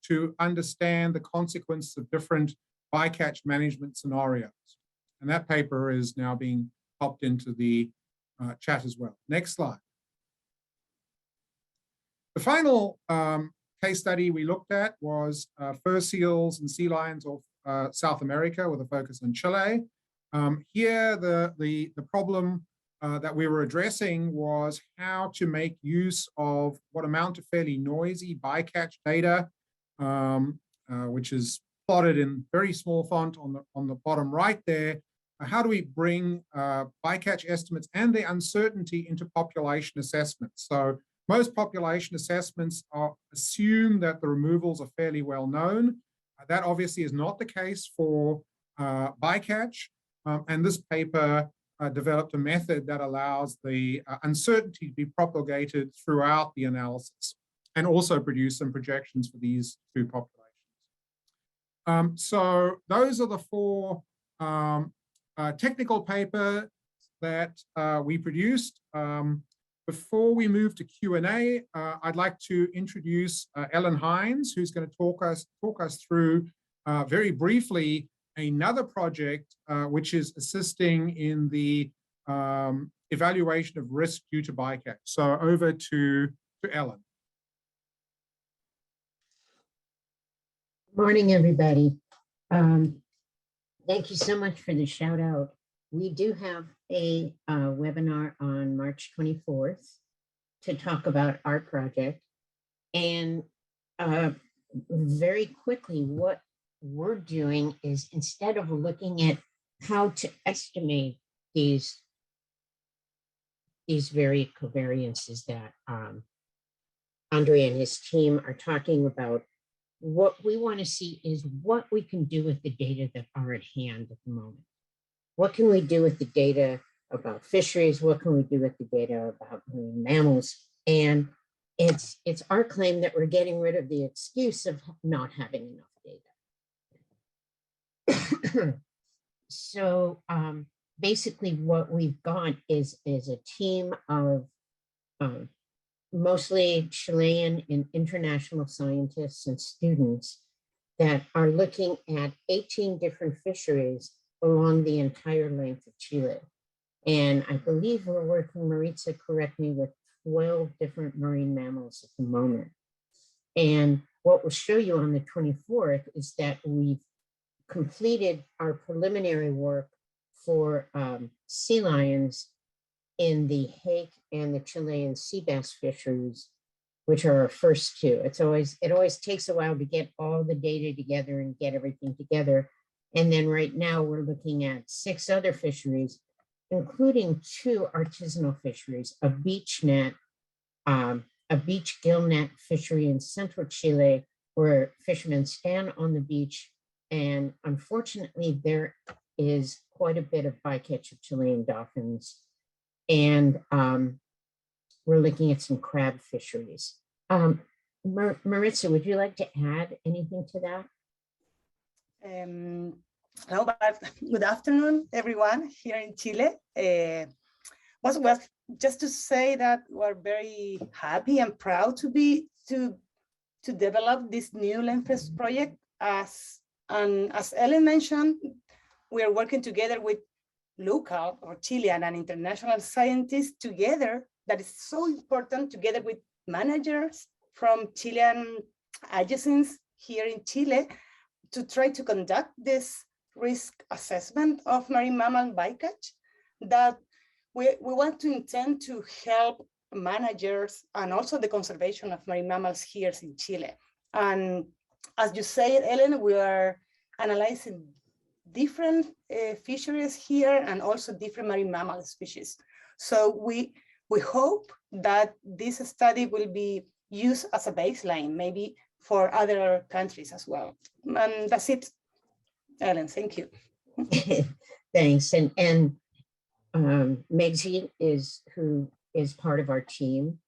to understand the consequences of different bycatch management scenarios. And that paper is now being popped into the chat as well. Next slide. The final case study we looked at was fur seals and sea lions of South America with a focus on Chile. Here, the problem that we were addressing was how to make use of what amount to fairly noisy bycatch data, which is plotted in very small font on the bottom right there. How do we bring bycatch estimates and the uncertainty into population assessments? So most population assessments assume that the removals are fairly well known. That obviously is not the case for bycatch. And this paper developed a method that allows the uncertainty to be propagated throughout the analysis and also produce some projections for these two populations. So those are the four technical paper that we produced. Before we move to Q&A, I'd like to introduce Ellen Hines, who's going to talk us through very briefly another project which is assisting in the evaluation of risk due to bycatch. So over to Ellen. Morning, everybody. Thank you so much for the shout out. We do have a webinar on March 24th to talk about our project. And very quickly, what we're doing is, instead of looking at how to estimate these very covariances that André and his team are talking about, what we want to see is what we can do with the data that are at hand at the moment. What can we do with the data about fisheries? What can we do with the data about marine mammals? And it's our claim that we're getting rid of the excuse of not having enough data. So basically what we've got is a team of mostly Chilean and international scientists and students that are looking at 18 different fisheries along the entire length of Chile. And I believe we're working, Maritza, correct me, with 12 different marine mammals at the moment. And what we'll show you on the 24th is that we've completed our preliminary work for sea lions in the hake and the Chilean sea bass fisheries, which are our first two. It always takes a while to get all the data together and get everything together. And then right now we're looking at 6 other fisheries, including 2 artisanal fisheries, a beach net, a beach gill net fishery in central Chile, where fishermen stand on the beach. And unfortunately, there is quite a bit of bycatch of Chilean dolphins. And we're looking at some crab fisheries. Maritza, would you like to add anything to that? No, but good afternoon, everyone here in Chile. Was just to say that we're very happy and proud to develop this new Lenfest project. As Ellen mentioned, we are working together with local or Chilean and international scientists together. That is so important, together with managers from Chilean agencies here in Chile, to try to conduct this risk assessment of marine mammal bycatch, that we want to intend to help managers and also the conservation of marine mammals here in Chile. And as you said, Ellen, we are analyzing different fisheries here and also different marine mammal species. So we hope that this study will be used as a baseline, maybe for other countries as well. And that's it, Ellen, thank you. Thanks. And Megzi who is part of our team.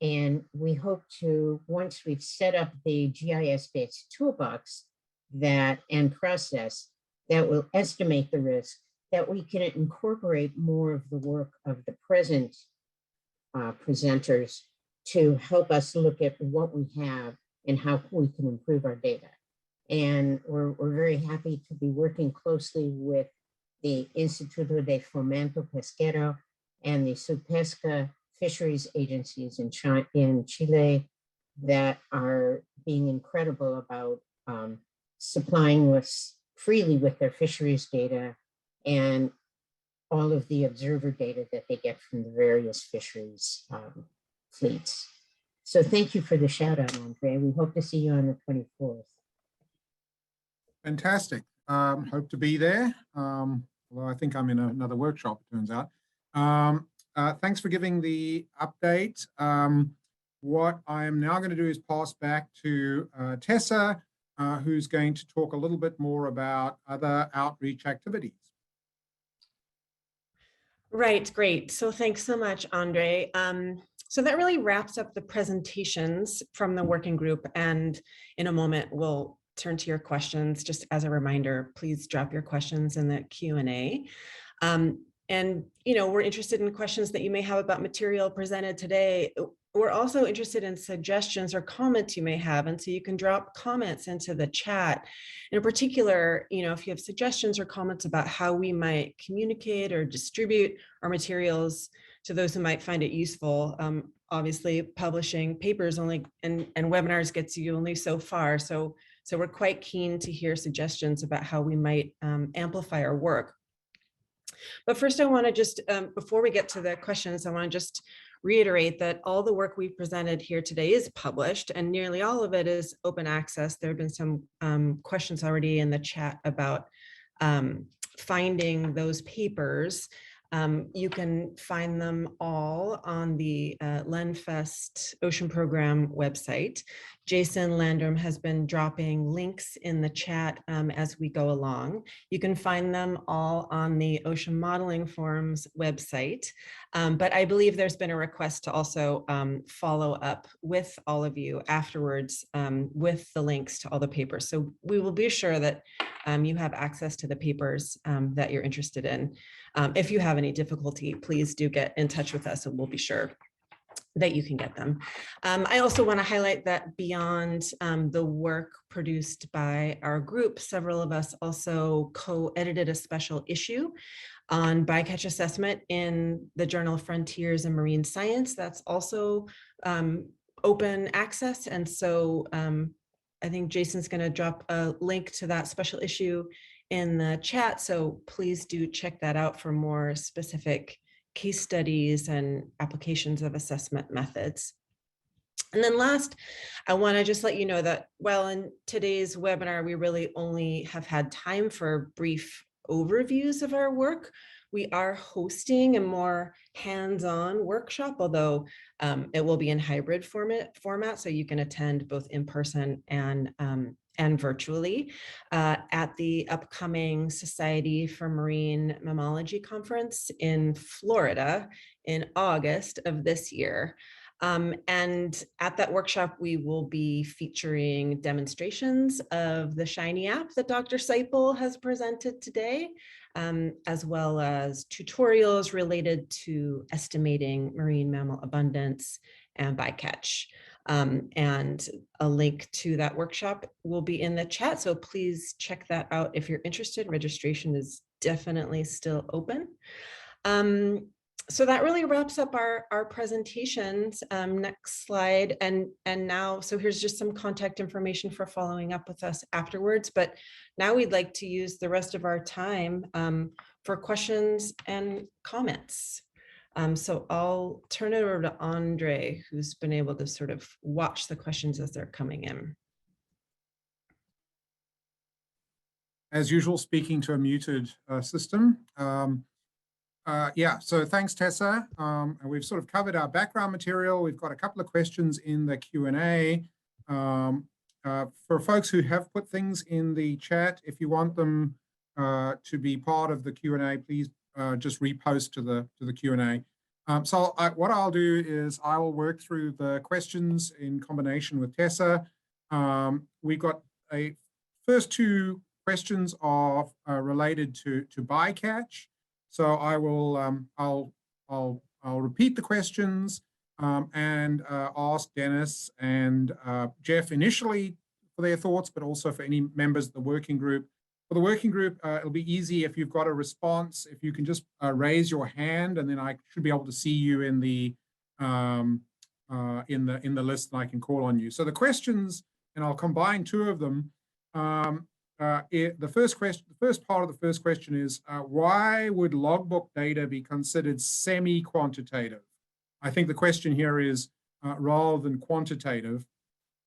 And we hope to, once we've set up the GIS-based toolbox and process that will estimate the risk, that we can incorporate more of the work of the present presenters to help us look at what we have and how we can improve our data. And we're very happy to be working closely with the Instituto de Fomento Pesquero and the Subpesca fisheries agencies in Chile that are being incredible about supplying us freely with their fisheries data and all of the observer data that they get from the various fisheries fleets. So thank you for the shout out, André. We hope to see you on the 24th. Fantastic. Hope to be there. Although I think I'm in another workshop, it turns out. Thanks for giving the update. What I am now going to do is pass back to Tessa, who's going to talk a little bit more about other outreach activities. Right, great. So thanks so much, André. So that really wraps up the presentations from the working group. And in a moment, we'll turn to your questions. Just as a reminder, please drop your questions in the Q&A. And, you know, we're interested in questions that you may have about material presented today. We're also interested in suggestions or comments you may have. And so you can drop comments into the chat. In particular, you know, if you have suggestions or comments about how we might communicate or distribute our materials to those who might find it useful. Obviously, publishing papers only and webinars gets you only so far. So we're quite keen to hear suggestions about how we might amplify our work. But first, I want to just, before we get to the questions, I want to just reiterate that all the work we've presented here today is published, and nearly all of it is open access. There have been some questions already in the chat about finding those papers. You can find them all on the Lenfest Ocean Program website. Jason Landrum has been dropping links in the chat as we go along. You can find them all on the Ocean Modeling Forum's website. But I believe there's been a request to also follow up with all of you afterwards with the links to all the papers. So we will be sure that you have access to the papers that you're interested in. If you have any difficulty, please do get in touch with us and we'll be sure that you can get them. I also want to highlight that beyond the work produced by our group, several of us also co-edited a special issue on bycatch assessment in the Journal of Frontiers and Marine Science. That's also open access. And so I think Jason's going to drop a link to that special issue in the chat. So please do check that out for more specific case studies and applications of assessment methods. And then last, I want to just let you know that while in today's webinar, we really only have had time for brief overviews of our work, we are hosting a more hands-on workshop, although it will be in hybrid format, so you can attend both in person and virtually at the upcoming Society for Marine Mammalogy Conference in Florida in August of this year. And at that workshop, we will be featuring demonstrations of the Shiny app that Dr. Siple has presented today, as well as tutorials related to estimating marine mammal abundance and bycatch. And a link to that workshop will be in the chat, so please check that out if you're interested. Registration is definitely still open. So that really wraps up our presentations. Next slide. And now, so here's just some contact information for following up with us afterwards. But now we'd like to use the rest of our time for questions and comments. So I'll turn it over to André, who's been able to sort of watch the questions as they're coming in. As usual, speaking to a muted system. Yeah, so thanks, Tessa. And we've sort of covered our background material. We've got a couple of questions in the Q&A. For folks who have put things in the chat, if you want them to be part of the Q&A, please just repost to the Q&A. So what I'll do is I will work through the questions in combination with Tessa. We've got a first two questions are related to bycatch. So I will I'll repeat the questions and ask Dennis and Jeff initially for their thoughts, but also for any members of the working group. For the working group, it'll be easy if you've got a response. If you can just raise your hand, and then I should be able to see you in the list, and I can call on you. So the questions, and I'll combine two of them. The first part of the first question is, why would logbook data be considered semi-quantitative? I think the question here is rather than quantitative.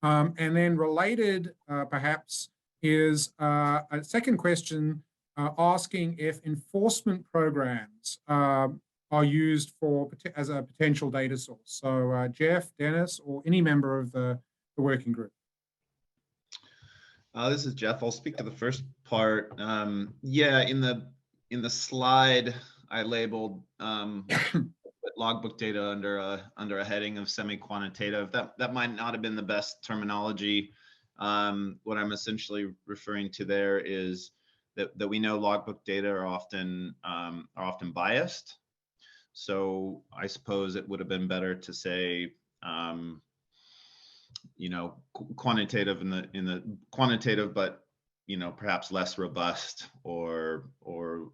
And then related, perhaps, is a second question asking if enforcement programs are used as a potential data source. So Jeff, Dennis, or any member of the working group. This is Jeff. I'll speak to the first part. Yeah, in the slide I labeled logbook data under a heading of semi-quantitative. That might not have been the best terminology. What I'm essentially referring to there is that we know logbook data are often biased. So I suppose it would have been better to say, you know, quantitative in the quantitative, but you know, perhaps less robust or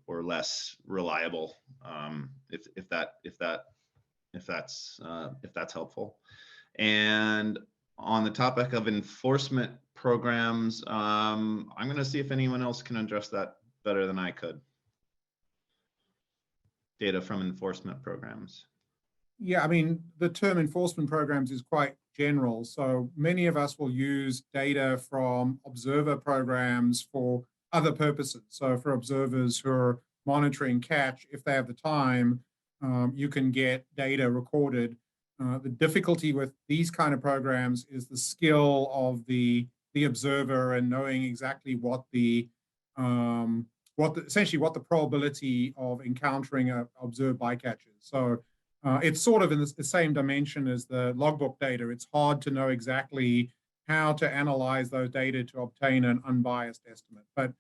less reliable, if that's helpful. And on the topic of enforcement programs, I'm going to see if anyone else can address that better than I could. Data from enforcement programs. Yeah, I mean, the term enforcement programs is quite general. So many of us will use data from observer programs for other purposes. So for observers who are monitoring catch, if they have the time, you can get data recorded. The difficulty with these kind of programs is the skill of the observer and knowing exactly what essentially what the probability of encountering a observed bycatch is. So it's sort of in the same dimension as the logbook data. It's hard to know exactly how to analyze those data to obtain an unbiased estimate, but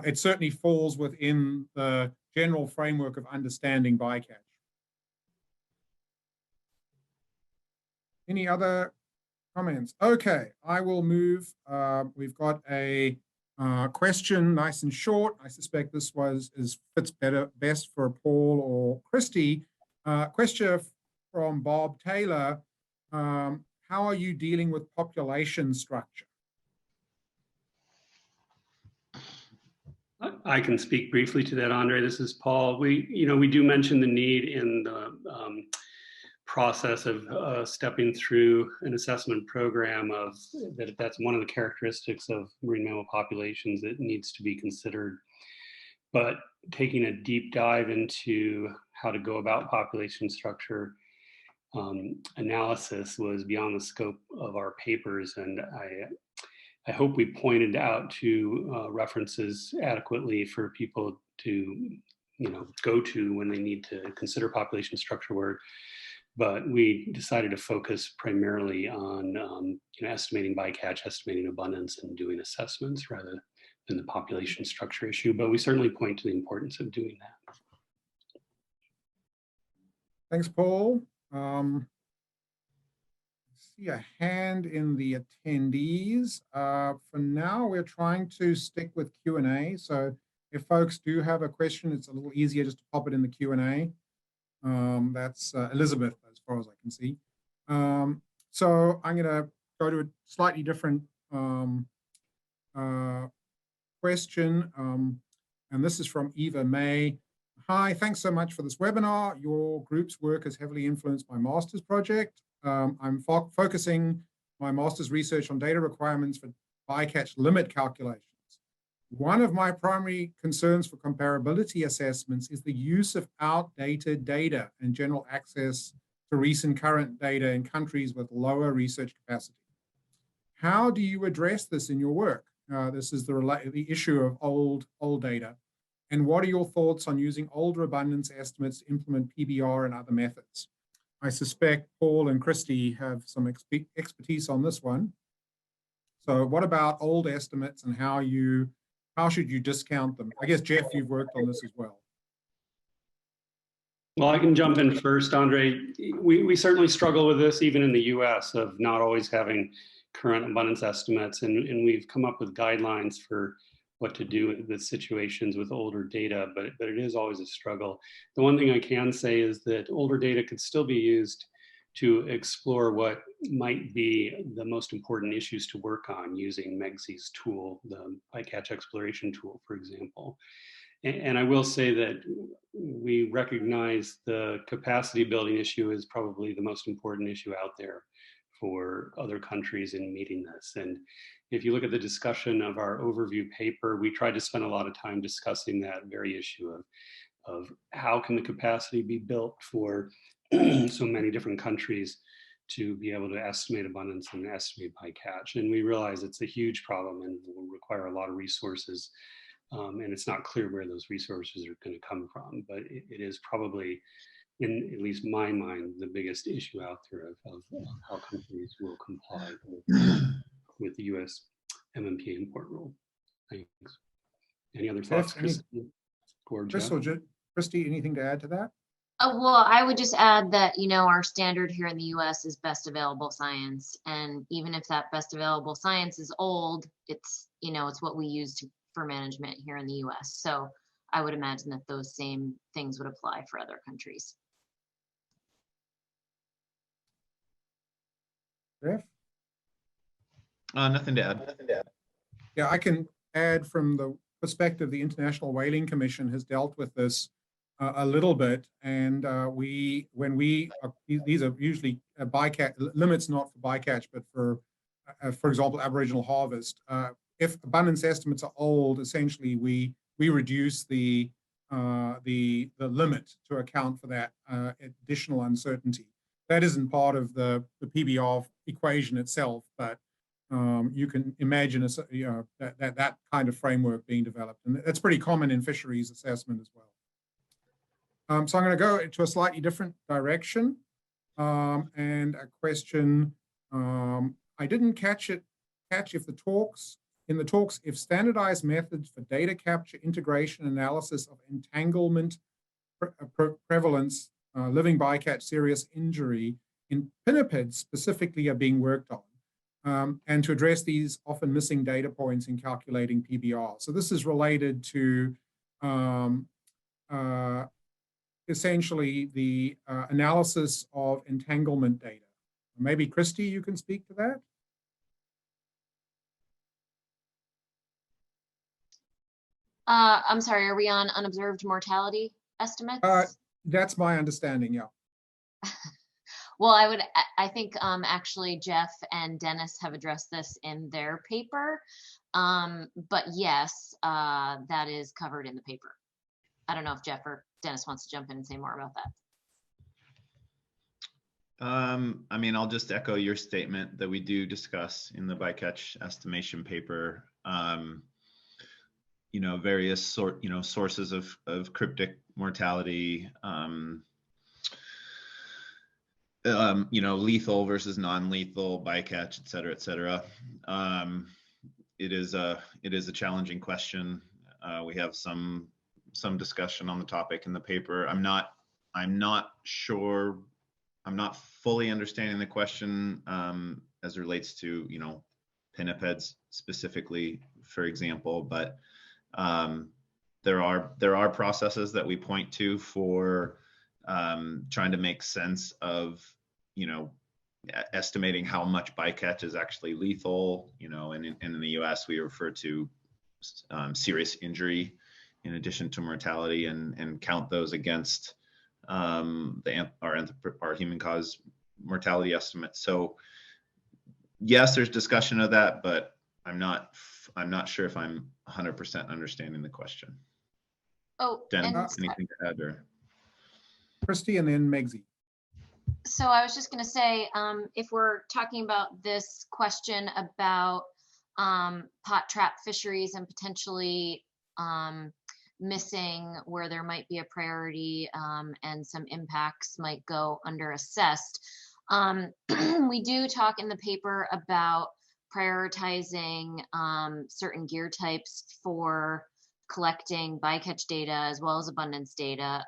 it certainly falls within the general framework of understanding bycatch. Any other comments? Okay, I will move. We've got a question, nice and short. I suspect this fits best for Paul or Christy. Question from Bob Taylor. How are you dealing with population structure? I can speak briefly to that, Andre. This is Paul. We do mention the need in the process of stepping through an assessment program of that's one of the characteristics of marine mammal populations that needs to be considered. But taking a deep dive into how to go about population structure analysis was beyond the scope of our papers, and I hope we pointed out to references adequately for people to go to when they need to consider population structure work. But we decided to focus primarily on estimating bycatch, estimating abundance, and doing assessments rather than the population structure issue. But we certainly point to the importance of doing that. Thanks, Paul. I see a hand in the attendees. For now, we're trying to stick with Q&A. So if folks do have a question, it's a little easier just to pop it in the Q&A. That's Elizabeth, as far as I can see. So I'm going to go to a slightly different question. And this is from Eva May. Hi, thanks so much for this webinar. Your group's work has heavily influenced my master's project. I'm focusing my master's research on data requirements for bycatch limit calculations. One of my primary concerns for comparability assessments is the use of outdated data and general access to recent current data in countries with lower research capacity. How do you address this in your work? This is the issue of old data. And what are your thoughts on using older abundance estimates to implement PBR and other methods? I suspect Paul and Christy have some expertise on this one. So what about old estimates and how should you discount them? I guess, Jeff, you've worked on this as well. Well, I can jump in first, Andre. We certainly struggle with this even in the US of not always having current abundance estimates. And we've come up with guidelines for what to do with situations with older data, but it is always a struggle. The one thing I can say is that older data could still be used to explore what might be the most important issues to work on using MEGSI's tool, the bycatch exploration tool, for example. And I will say that we recognize the capacity building issue is probably the most important issue out there for other countries in meeting this. And if you look at the discussion of our overview paper, we tried to spend a lot of time discussing that very issue of how can the capacity be built for so many different countries to be able to estimate abundance and estimate bycatch. And we realize it's a huge problem and will require a lot of resources. And it's not clear where those resources are going to come from, but it is probably, in at least my mind, the biggest issue out there of how countries will comply with the US MMP import rule. Thanks. Any other Jeff, thoughts, Christy or Jeff? Christy, anything to add to that? Well, I would just add that, our standard here in the US is best available science. And even if that best available science is old, it's, it's what we use for management here in the US. So I would imagine that those same things would apply for other countries. Jeff? Nothing to add. Yeah, I can add from the perspective, the International Whaling Commission has dealt with this a little bit, and these are usually bycatch limits, not for bycatch, but for example, Aboriginal harvest. If abundance estimates are old, essentially we reduce the limit to account for that additional uncertainty. That isn't part of the PBR equation itself, but you can imagine that kind of framework being developed, and that's pretty common in fisheries assessment as well. So I'm going to go to a slightly different direction, and a question. I didn't catch if in the talks, if standardized methods for data capture, integration, analysis of entanglement prevalence, living bycatch serious injury in pinnipeds specifically are being worked on, and to address these often missing data points in calculating PBR. So this is related to essentially the analysis of entanglement data. Maybe Christy, you can speak to that. I'm sorry, are we on unobserved mortality estimates? That's my understanding, yeah. Well, I think actually Jeff and Dennis have addressed this in their paper, but yes, that is covered in the paper. I don't know if Jeff or Dennis wants to jump in and say more about that. I mean, I'll just echo your statement that we do discuss in the bycatch estimation paper, various sources of cryptic mortality, lethal versus non-lethal bycatch, et cetera, et cetera. It is a challenging question. We have some discussion on the topic in the paper. I'm not sure. I'm not fully understanding the question as it relates to pinnipeds specifically, for example, but there are processes that we point to for trying to make sense of estimating how much bycatch is actually lethal. And in the U.S. we refer to serious injury in addition to mortality, and count those against our human caused mortality estimates. So yes, there's discussion of that, but I'm not sure if I'm 100% understanding the question. Oh, Dennis, anything to add? Or Christy and then Megsy. So I was just going to say, if we're talking about this question about pot trap fisheries and potentially missing where there might be a priority and some impacts might go under assessed, we do talk in the paper about prioritizing certain gear types for collecting bycatch data as well as abundance data,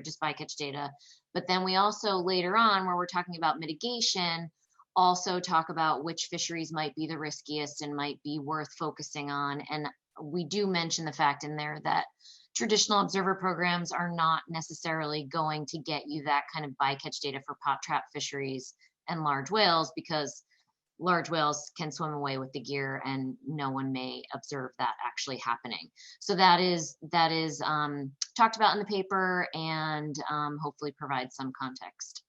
just bycatch data. But then we also later on, where we're talking about mitigation, also talk about which fisheries might be the riskiest and might be worth focusing on. And we do mention the fact in there that traditional observer programs are not necessarily going to get you that kind of bycatch data for pot trap fisheries and large whales, because large whales can swim away with the gear and no one may observe that actually happening. So that is talked about in the paper and hopefully provide some context.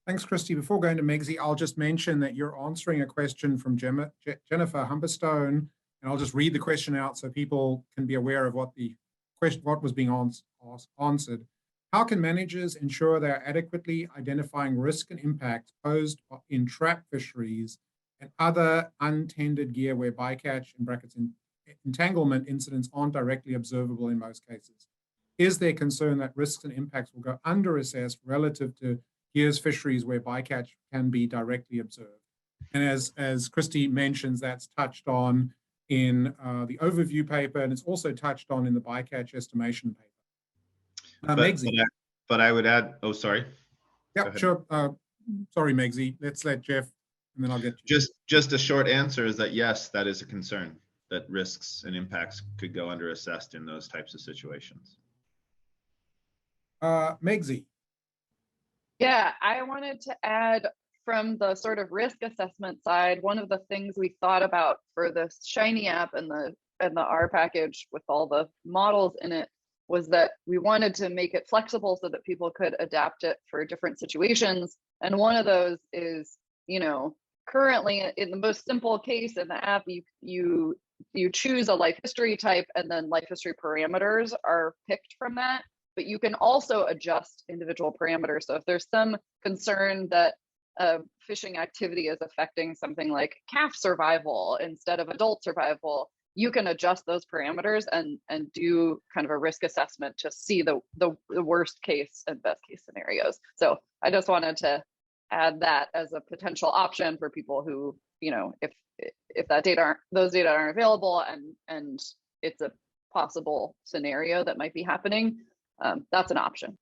Thanks, Christy. Before going to Megsy, I'll just mention that you're answering a question from Jennifer Humberstone, and I'll just read the question out so people can be aware of what was being answered. How can managers ensure they are adequately identifying risk and impacts posed in trap fisheries and other untended gear where bycatch in brackets entanglement incidents aren't directly observable in most cases? Is there concern that risks and impacts will go under assessed relative to gears fisheries where bycatch can be directly observed? And as Christy mentions, that's touched on in the overview paper, and it's also touched on in the bycatch estimation paper. But I would add, oh, sorry. Yeah, sure. Sorry, Megzi. Let's let Jeff, and then I'll get to you. Just a short answer is that yes, that is a concern, that risks and impacts could go under assessed in those types of situations. Megzi. Yeah, I wanted to add from the sort of risk assessment side, one of the things we thought about for the Shiny app and the R package with all the models in it was that we wanted to make it flexible so that people could adapt it for different situations. And one of those is, currently in the most simple case in the app, you choose a life history type and then life history parameters are picked from that. But you can also adjust individual parameters. So if there's some concern that fishing activity is affecting something like calf survival instead of adult survival, you can adjust those parameters and do kind of a risk assessment to see the worst case and best case scenarios. So I just wanted to add that as a potential option for people who, if those data aren't available and it's a possible scenario that might be happening, that's an option.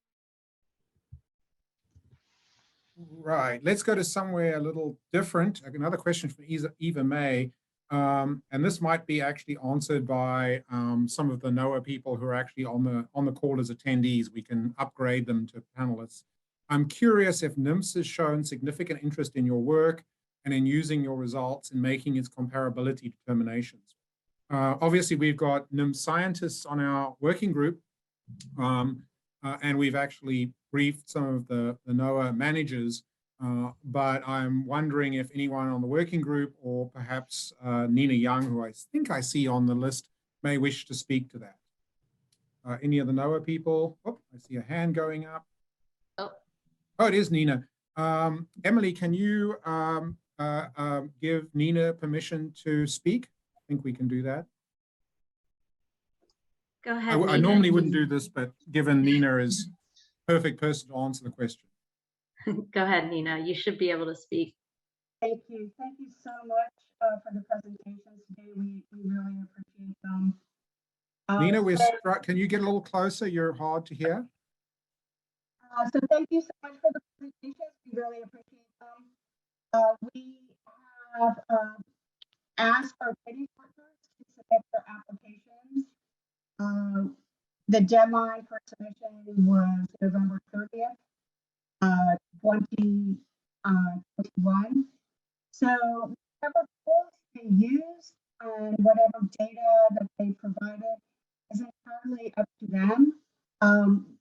Right. Let's go to somewhere a little different. Another question from Eva May. And this might be actually answered by some of the NOAA people who are actually on the call as attendees. We can upgrade them to panelists. I'm curious if NIMS has shown significant interest in your work and in using your results in making its comparability determinations. Obviously, we've got NIMS scientists on our working group, and we've actually briefed some of the NOAA managers, but I'm wondering if anyone on the working group or perhaps Nina Young, who I think I see on the list, may wish to speak to that. Any of the NOAA people? Oh, I see a hand going up. Oh, it is Nina. Emily, can you give Nina permission to speak? I think we can do that. Go ahead. I normally wouldn't do this, but given Nina is perfect person to answer the question. Go ahead, Nina. You should be able to speak. Thank you. Thank you so much for the presentations today. We really appreciate them. Nina, can you get a little closer? You're hard to hear. So thank you so much for the presentations. We really appreciate them. We have asked our bidding partners to submit their applications. The deadline for submission was November 30th, 2021. So whatever tools they use and whatever data that they provided is entirely up to them.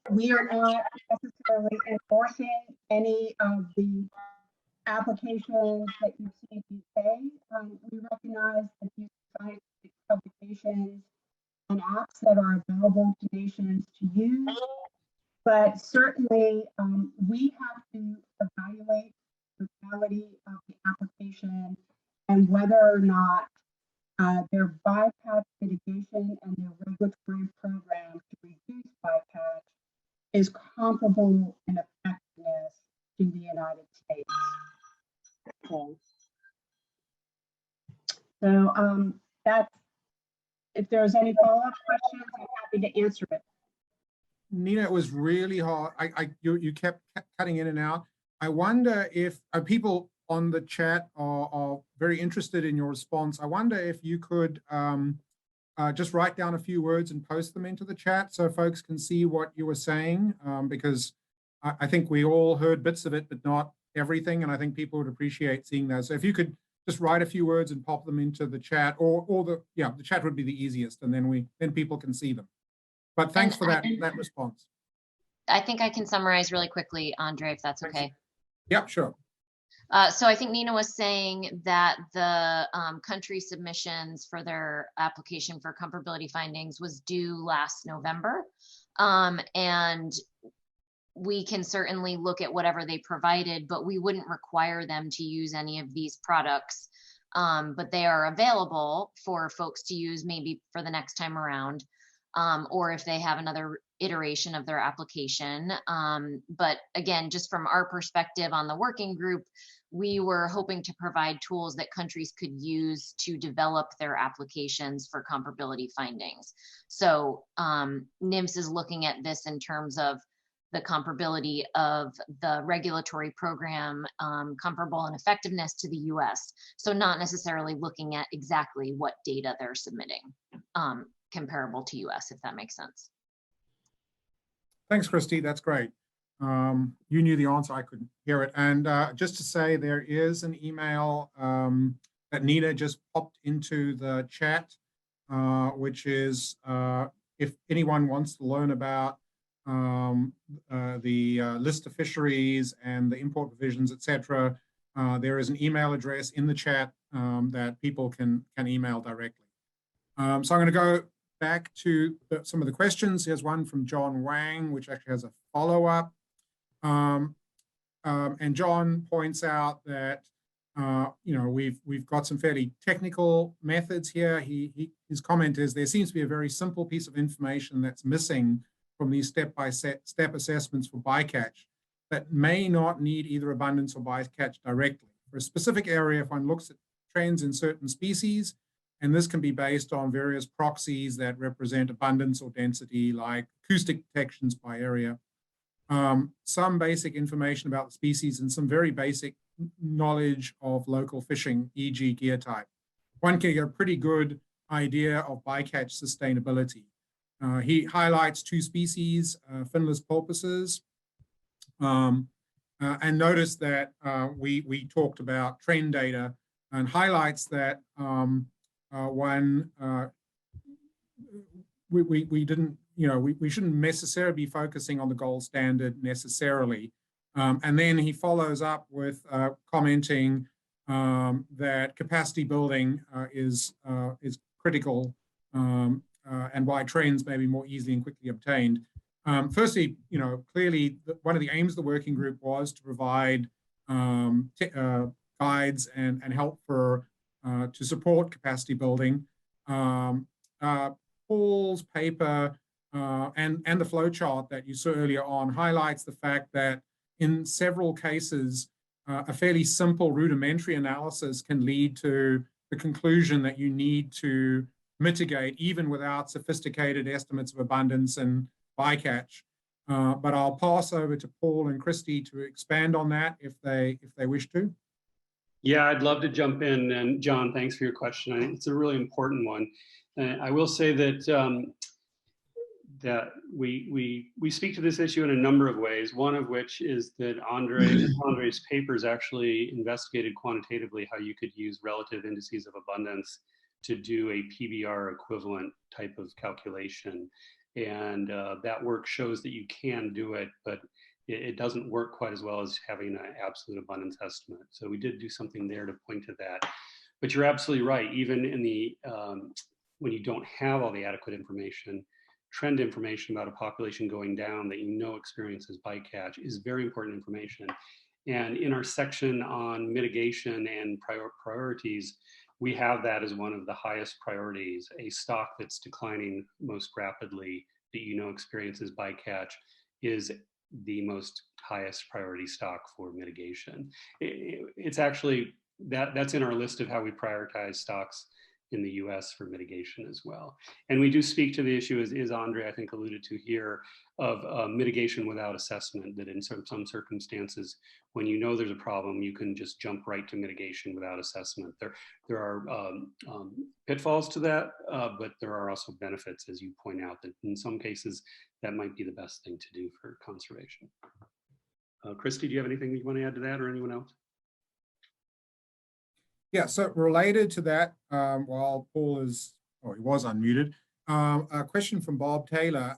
We are not necessarily enforcing any of the applications that you see these days. We recognize that these scientific publications and apps that are available to nations to use, but certainly we have to evaluate the quality of the application and whether or not their bycatch mitigation and their regulatory program to reduce bycatch is comparable in effectiveness to the United States. Okay. So that's, if there's any follow-up questions, I'm happy to answer it. Nina, it was really hard. You kept cutting in and out. I wonder if people on the chat are very interested in your response. I wonder if you could just write down a few words and post them into the chat so folks can see what you were saying, because I think we all heard bits of it, but not everything. And I think people would appreciate seeing that. So if you could just write a few words and pop them into the chat, or the chat would be the easiest, and then people can see them. But thanks for that response. I think I can summarize really quickly, Andre, if that's okay. Yeah, sure. So I think Nina was saying that the country submissions for their application for comparability findings was due last November. And we can certainly look at whatever they provided, but we wouldn't require them to use any of these products. But they are available for folks to use maybe for the next time around. or if they have another iteration of their application. But again, just from our perspective on the working group, we were hoping to provide tools that countries could use to develop their applications for comparability findings. So NIMS is looking at this in terms of the comparability of the regulatory program comparable in effectiveness to the US. So not necessarily looking at exactly what data they're submitting comparable to US, if that makes sense. Thanks, Christy. That's great. You knew the answer, I couldn't hear it. And just to say, there is an email that Nina just popped into the chat, which is if anyone wants to learn about the list of fisheries and the import provisions, etc., there is an email address in the chat that people can email directly. So I'm going to go back to some of the questions. Here's one from John Wang, which actually has a follow-up. And John points out that we've got some fairly technical methods here. His comment is there seems to be a very simple piece of information that's missing from these step-by-step assessments for bycatch that may not need either abundance or bycatch directly. For a specific area, if one looks at trends in certain species, and this can be based on various proxies that represent abundance or density, like acoustic detections by area, some basic information about the species, and some very basic knowledge of local fishing, e.g. gear type. One can get a pretty good idea of bycatch sustainability. He highlights two species, finless porpoises, and notice that we talked about trend data, and highlights that we didn't, we shouldn't necessarily be focusing on the gold standard necessarily. And then he follows up with commenting that capacity building is critical, and why trends may be more easily and quickly obtained. Firstly, clearly one of the aims of the working group was to provide guides and help to support capacity building. Paul's paper and the flow chart that you saw earlier on highlights the fact that in several cases, a fairly simple rudimentary analysis can lead to the conclusion that you need to mitigate even without sophisticated estimates of abundance and bycatch. But I'll pass over to Paul and Christy to expand on that if they wish to. Yeah, I'd love to jump in. And John, thanks for your question. I think it's a really important one. I will say that that we speak to this issue in a number of ways. One of which is that Andre's papers actually investigated quantitatively how you could use relative indices of abundance to do a PBR equivalent type of calculation. And that work shows that you can do it, but it doesn't work quite as well as having an absolute abundance estimate. So we did do something there to point to that. But you're absolutely right. Even in the when you don't have all the adequate information, trend information about a population going down that experiences bycatch is very important information. And in our section on mitigation and priorities, we have that as one of the highest priorities. A stock that's declining most rapidly that experiences bycatch is the most highest priority stock for mitigation. It's actually, that's in our list of how we prioritize stocks in the US for mitigation as well. And we do speak to the issue, as Andre, I think, alluded to here, of mitigation without assessment, that in some circumstances, when there's a problem, you can just jump right to mitigation without assessment. There are pitfalls to that, but there are also benefits, as you point out, that in some cases, that might be the best thing to do for conservation. Christy, do you have anything you want to add to that, or anyone else? Yeah, so related to that, while Paul he was unmuted, a question from Bob Taylor.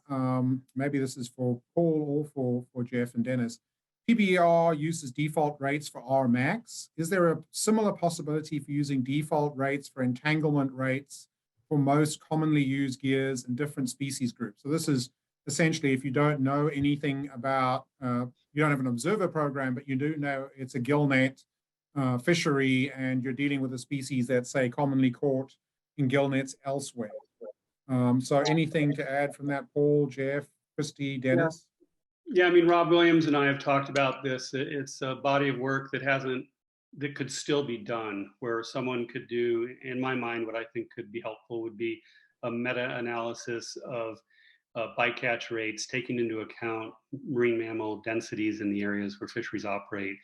Maybe this is for Paul or for Jeff and Dennis. PBR uses default rates for RMAX. Is there a similar possibility for using default rates for entanglement rates for most commonly used gears in different species groups? So this is essentially if you don't know anything about, you don't have an observer program, but you do know it's a gillnet fishery and you're dealing with a species that's, say, commonly caught in gillnets elsewhere. So anything to add from that, Paul, Jeff, Christy, Dennis? Yeah, I mean, Rob Williams and I have talked about this. It's a body of work that could still be done, where someone could do, in my mind, what I think could be helpful would be a meta-analysis of bycatch rates, taking into account marine mammal densities in the areas where fisheries operate,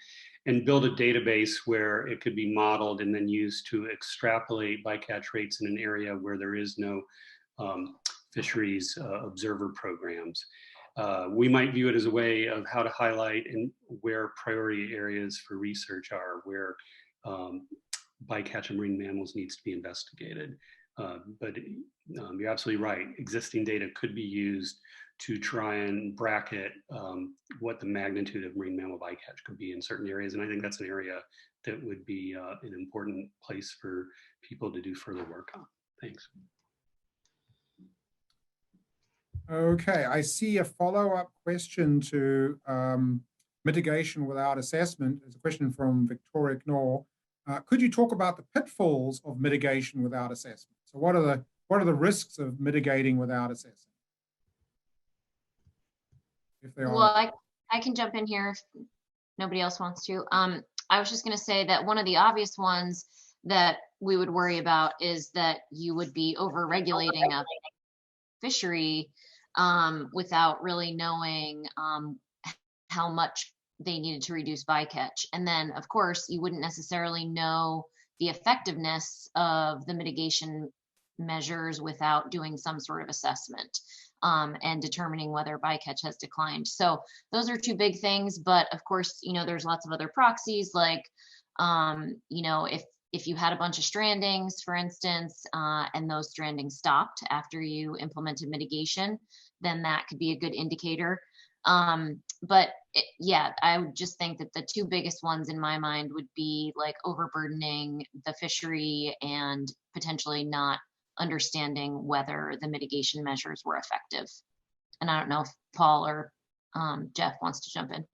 and build a database where it could be modeled and then used to extrapolate bycatch rates in an area where there is no fisheries observer programs. We might view it as a way of how to highlight and where priority areas for research are, where bycatch of marine mammals needs to be investigated. But you're absolutely right. Existing data could be used to try and bracket what the magnitude of marine mammal bycatch could be in certain areas. And I think that's an area that would be an important place for people to do further work on. Thanks. Okay, I see a follow-up question to mitigation without assessment. There's a question from Victoria Knorr. Could you talk about the pitfalls of mitigation without assessment? So what are the risks of mitigating without assessment? If there Well, are. I can jump in here if nobody else wants to. I was just going to say that one of the obvious ones that we would worry about is that you would be over-regulating a fishery without really knowing how much they needed to reduce bycatch. And then, of course, you wouldn't necessarily know the effectiveness of the mitigation measures without doing some sort of assessment and determining whether bycatch has declined. So those are two big things. But of course, you know, there's lots of other proxies, like, you know, if you had a bunch of strandings, for instance, and those strandings stopped after you implemented mitigation, then that could be a good indicator. But yeah, I would just think that the two biggest ones in my mind would be like overburdening the fishery and potentially not understanding whether the mitigation measures were effective. And I don't know if Paul or Jeff wants to jump in.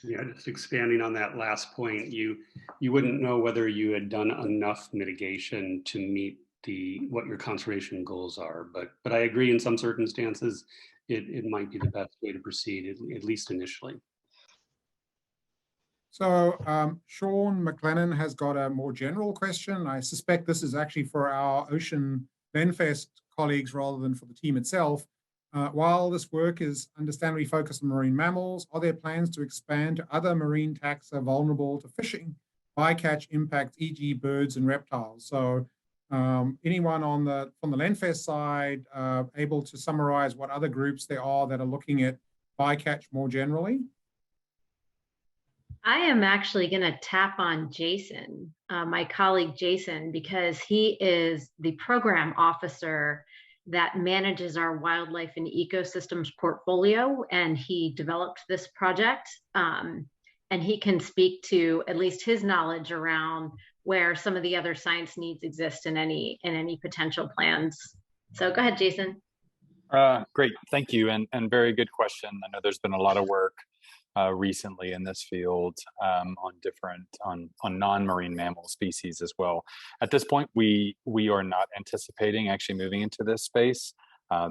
Yeah, just expanding on that last point, you wouldn't know whether you had done enough mitigation to meet what your conservation goals are. But I agree, in some circumstances, it might be the best way to proceed, at least initially. So Sean McLennan has got a more general question. I suspect this is actually for our Ocean Lenfest colleagues rather than for the team itself. While this work is understandably focused on marine mammals, are there plans to expand to other marine taxa vulnerable to fishing bycatch impacts, e.g. birds and reptiles? So anyone from the Lenfest side able to summarize what other groups there are that are looking at bycatch more generally? I am actually going to tap on Jason, my colleague Jason, because he is the program officer that manages our wildlife and ecosystems portfolio, and he developed this project. And he can speak to at least his knowledge around where some of the other science needs exist in any potential plans. So go ahead, Jason. Great, thank you, and very good question. I know there's been a lot of work recently in this field on non-marine mammal species as well. At this point, we are not anticipating actually moving into this space.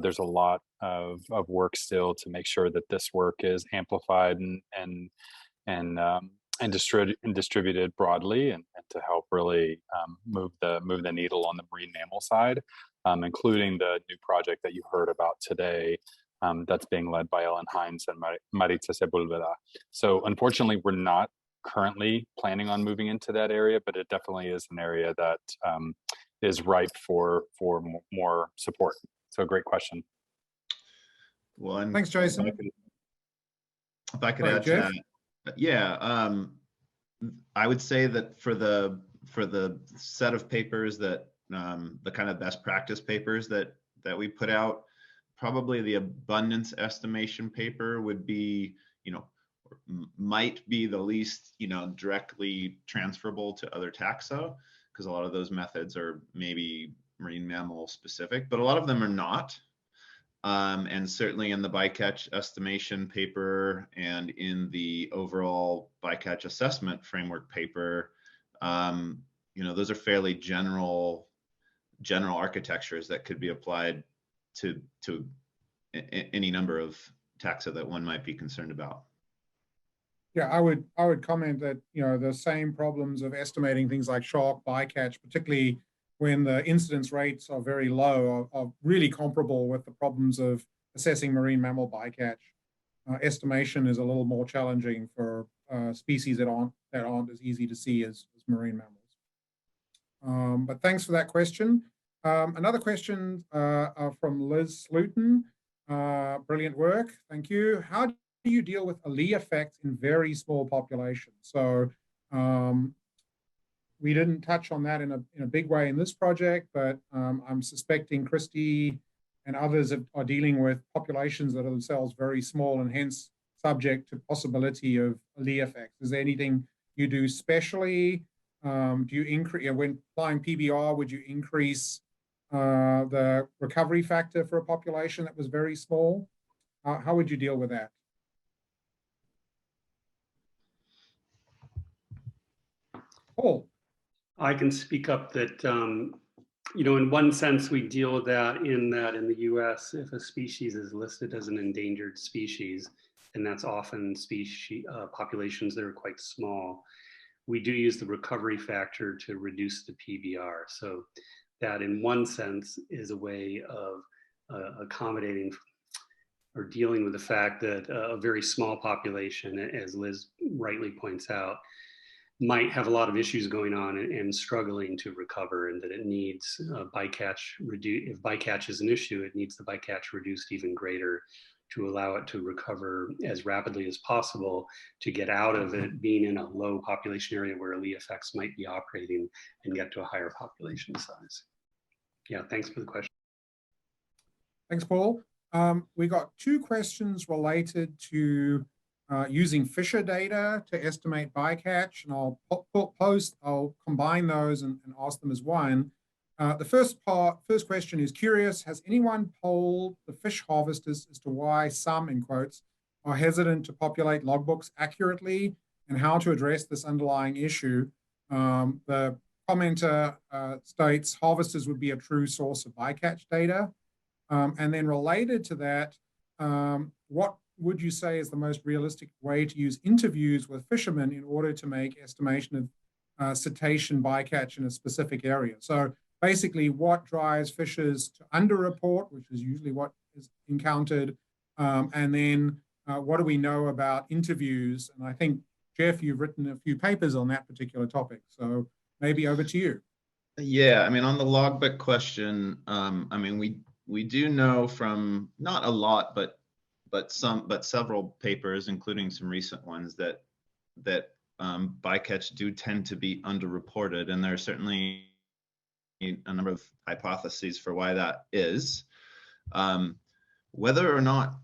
There's a lot of work still to make sure that this work is amplified and distributed broadly, and to help really move the needle on the marine mammal side, including the new project that you heard about today. That's being led by Hines and Maritza Sepúlveda. So unfortunately, we're not currently planning on moving into that area, but it definitely is an area that is ripe for more support. So great question. Well, thanks, Jason. If I could add to that, yeah, I would say that for the set of papers that the kind of best practice papers that we put out, probably the abundance estimation paper would be, might be the least, directly transferable to other taxa, because a lot of those methods are maybe marine mammal specific, but a lot of them are not. And certainly in the bycatch estimation paper and in the overall bycatch assessment framework paper, those are fairly general general architectures that could be applied to any number of taxa that one might be concerned about. Yeah, I would comment that, you know, the same problems of estimating things like shark bycatch, particularly when the incidence rates are very low, are really comparable with the problems of assessing marine mammal bycatch. Estimation is a little more challenging for species that aren't as easy to see as marine mammals. But thanks for that question. Another question from Liz Sluton. Brilliant work, thank you. How do you deal with ALI effects in very small populations? So we didn't touch on that in a big way in this project, but I'm suspecting Christy and others are dealing with populations that are themselves very small and hence subject to possibility of ALI effects. Is there anything you do specially? Do you increase, when applying PBR, would you increase the recovery factor for a population that was very small? How would you deal with that? Paul. I can speak up that, you know, in one sense, we deal with that in the US, if a species is listed as an endangered species, and that's often species populations that are quite small, we do use the recovery factor to reduce the PBR. So that in one sense is a way of accommodating or dealing with the fact that a very small population, as Liz rightly points out, might have a lot of issues going on and struggling to recover, and that it needs bycatch reduced. If bycatch is an issue, it needs the bycatch reduced even greater to allow it to recover as rapidly as possible, to get out of it being in a low population area where ALI effects might be operating and get to a higher population size. Yeah, thanks for the question. Thanks, Paul. We got two questions related to using Fisher data to estimate bycatch, and I'll combine those and ask them as one. The first question is curious, has anyone polled the fish harvesters as to why some, in quotes, are hesitant to populate logbooks accurately and how to address this underlying issue? The commenter states harvesters would be a true source of bycatch data. And then related to that, what would you say is the most realistic way to use interviews with fishermen in order to make estimation of cetacean bycatch in a specific area? So basically, what drives fishers to underreport, which is usually what is encountered, and then what do we know about interviews? And I think, Jeff, you've written a few papers on that particular topic, so maybe over to you. Yeah, I mean, on the logbook question, I mean, we do know from not a lot, but several papers, including some recent ones, that bycatch do tend to be underreported, and there are certainly a number of hypotheses for why that is. Whether or not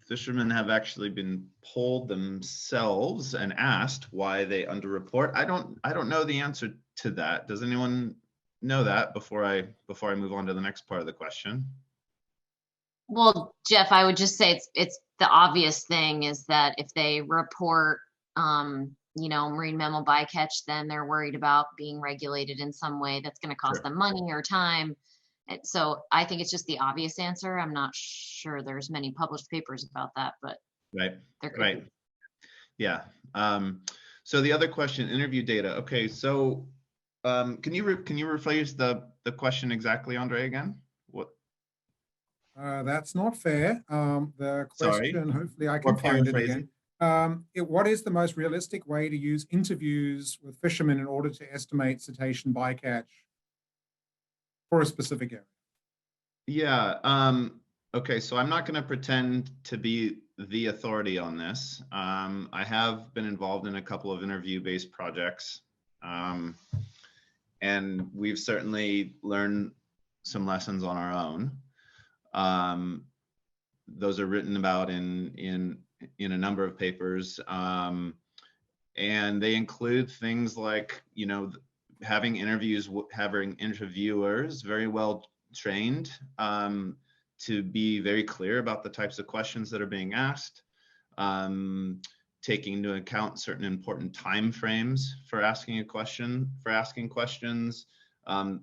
fishermen have actually been polled themselves and asked why they underreport, I don't know the answer to that. Does anyone know that before I move on to the next part of the question? Well, Jeff, I would just say it's the obvious thing is that if they report, you know, marine mammal bycatch, then they're worried about being regulated in some way that's going to cost them money or time. So I think it's just the obvious answer. I'm not sure there's many published papers about that, but right. Yeah. So the other question, interview data. Okay, so can you rephrase the question exactly, André, again? What? That's not fair. The question, Sorry. hopefully I can find it again. What is the most realistic way to use interviews with fishermen in order to estimate cetacean bycatch for a specific area? Yeah. Okay, so I'm not going to pretend to be the authority on this. I have been involved in a couple of interview-based projects, and we've certainly learned some lessons on our own. Those are written about in a number of papers, and they include things like, you know, having interviewers very well trained to be very clear about the types of questions that are being asked, taking into account certain important time frames for asking questions.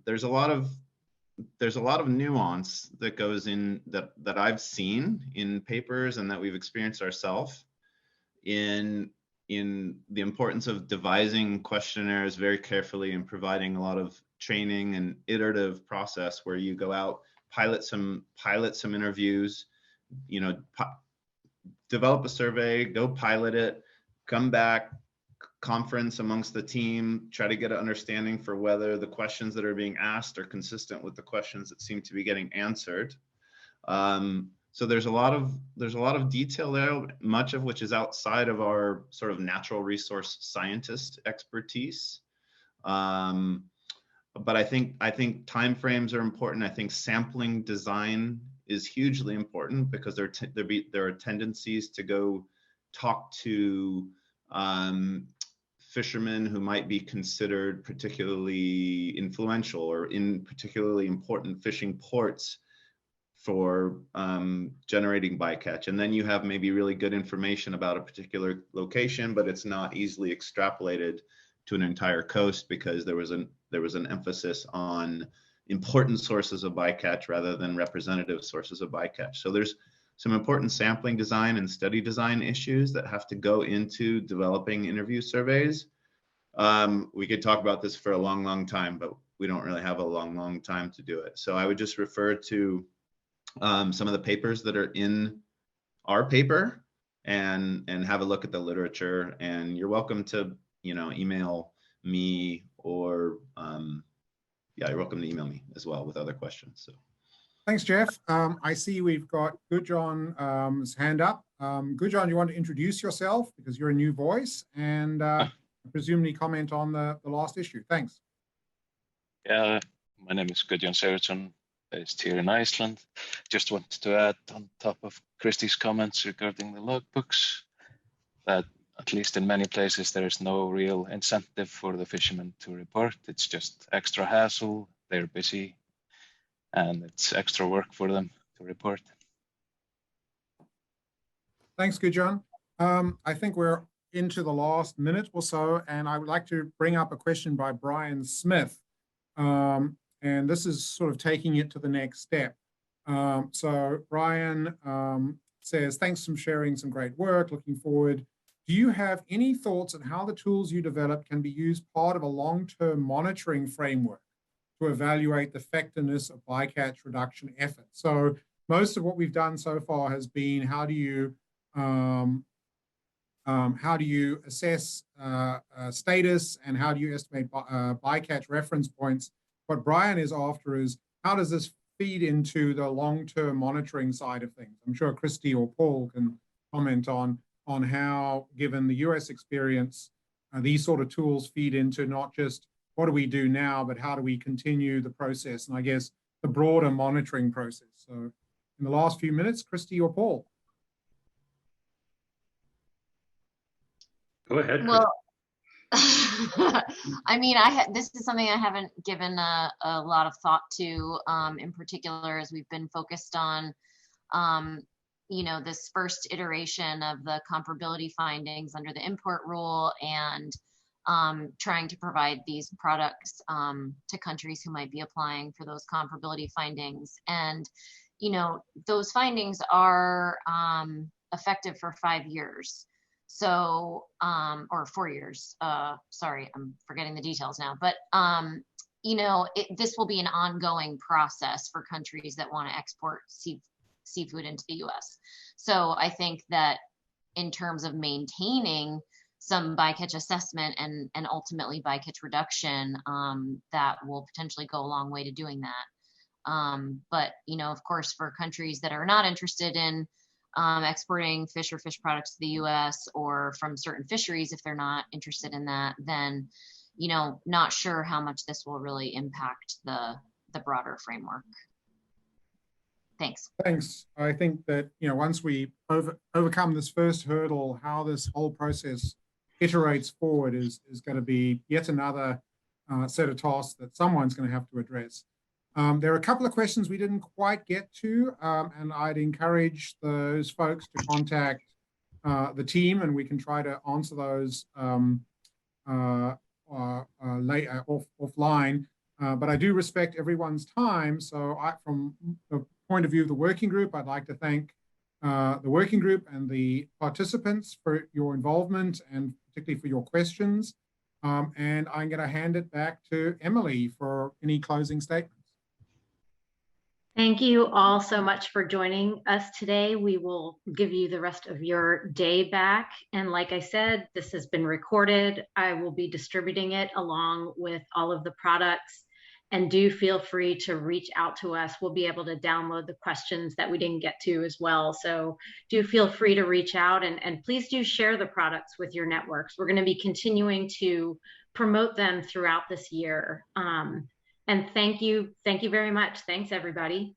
There's a lot of there's a lot of nuance that goes in that I've seen in papers and that we've experienced ourselves in the importance of devising questionnaires very carefully and providing a lot of training and iterative process where you go out, pilot some interviews, you know, develop a survey, go pilot it, come back, conference amongst the team, try to get an understanding for whether the questions that are being asked are consistent with the questions that seem to be getting answered. So there's a lot of detail there, much of which is outside of our sort of natural resource scientist expertise. But I think timeframes are important. I think sampling design is hugely important because there are tendencies to go talk to fishermen who might be considered particularly influential or in particularly important fishing ports for generating bycatch. And then you have maybe really good information about a particular location, but it's not easily extrapolated to an entire coast because there was an emphasis on important sources of bycatch rather than representative sources of bycatch. So there's some important sampling design and study design issues that have to go into developing interview surveys. We could talk about this for a long time, but we don't really have a long time to do it. So I would just refer to some of the papers that are in our paper and have a look at the literature. And you're welcome to, you know, email me or you're welcome to email me as well with other questions. So thanks, Jeff. I see we've got Gudjon's hand up. Gudjon, you want to introduce yourself because you're a new voice and presumably comment on the last issue. Thanks. Yeah, my name is Gudjon Sigurdsson, based here in Iceland. Just wanted to add on top of Christie's comments regarding the logbooks that at least in many places there is no real incentive for the fishermen to report. It's just extra hassle. They're busy and it's extra work for them to report. Thanks, Gudjon. I think we're into the last minute or so, and I would like to bring up a question by Brian Smith. And this is sort of taking it to the next step. So Brian says, thanks for sharing some great work, looking forward. Do you have any thoughts on how the tools you develop can be used part of a long-term monitoring framework to evaluate the effectiveness of bycatch reduction efforts? So most of what we've done so far has been how do you assess status and how do you estimate bycatch reference points? What Brian is after is how does this feed into the long-term monitoring side of things? I'm sure Christy or Paul can comment on how, given the US experience, these sort of tools feed into not just what do we do now, but how do we continue the process and I guess the broader monitoring process. So in the last few minutes, Christy or Paul? Go ahead. Well, I mean, this is something I haven't given a lot of thought to, in particular, as we've been focused on, you know, this first iteration of the comparability findings under the import rule and trying to provide these products to countries who might be applying for those comparability findings. And, you know, those findings are effective for 5 years. So, or 4 years, sorry, I'm forgetting the details now, but, you know, this will be an ongoing process for countries that want to export seafood into the US. So I think that in terms of maintaining some bycatch assessment and ultimately bycatch reduction, that will potentially go a long way to doing that. But, you know, of course, for countries that are not interested in exporting fish or fish products to the US or from certain fisheries, if they're not interested in that, then, you know, not sure how much this will really impact the broader framework. Thanks. Thanks. I think that, you know, once we overcome this first hurdle, how this whole process iterates forward is going to be yet another set of tasks that someone's going to have to address. There are a couple of questions we didn't quite get to, and I'd encourage those folks to contact the team, and we can try to answer those later offline. But I do respect everyone's time. So from the point of view of the working group, I'd like to thank the working group and the participants for your involvement and particularly for your questions. And I'm going to hand it back to Emily for any closing statements. Thank you all so much for joining us today. We will give you the rest of your day back. And like I said, this has been recorded. I will be distributing it along with all of the products. And do feel free to reach out to us. We'll be able to download the questions that we didn't get to as well. So do feel free to reach out and please do share the products with your networks. We're going to be continuing to promote them throughout this year. And thank you very much. Thanks, everybody.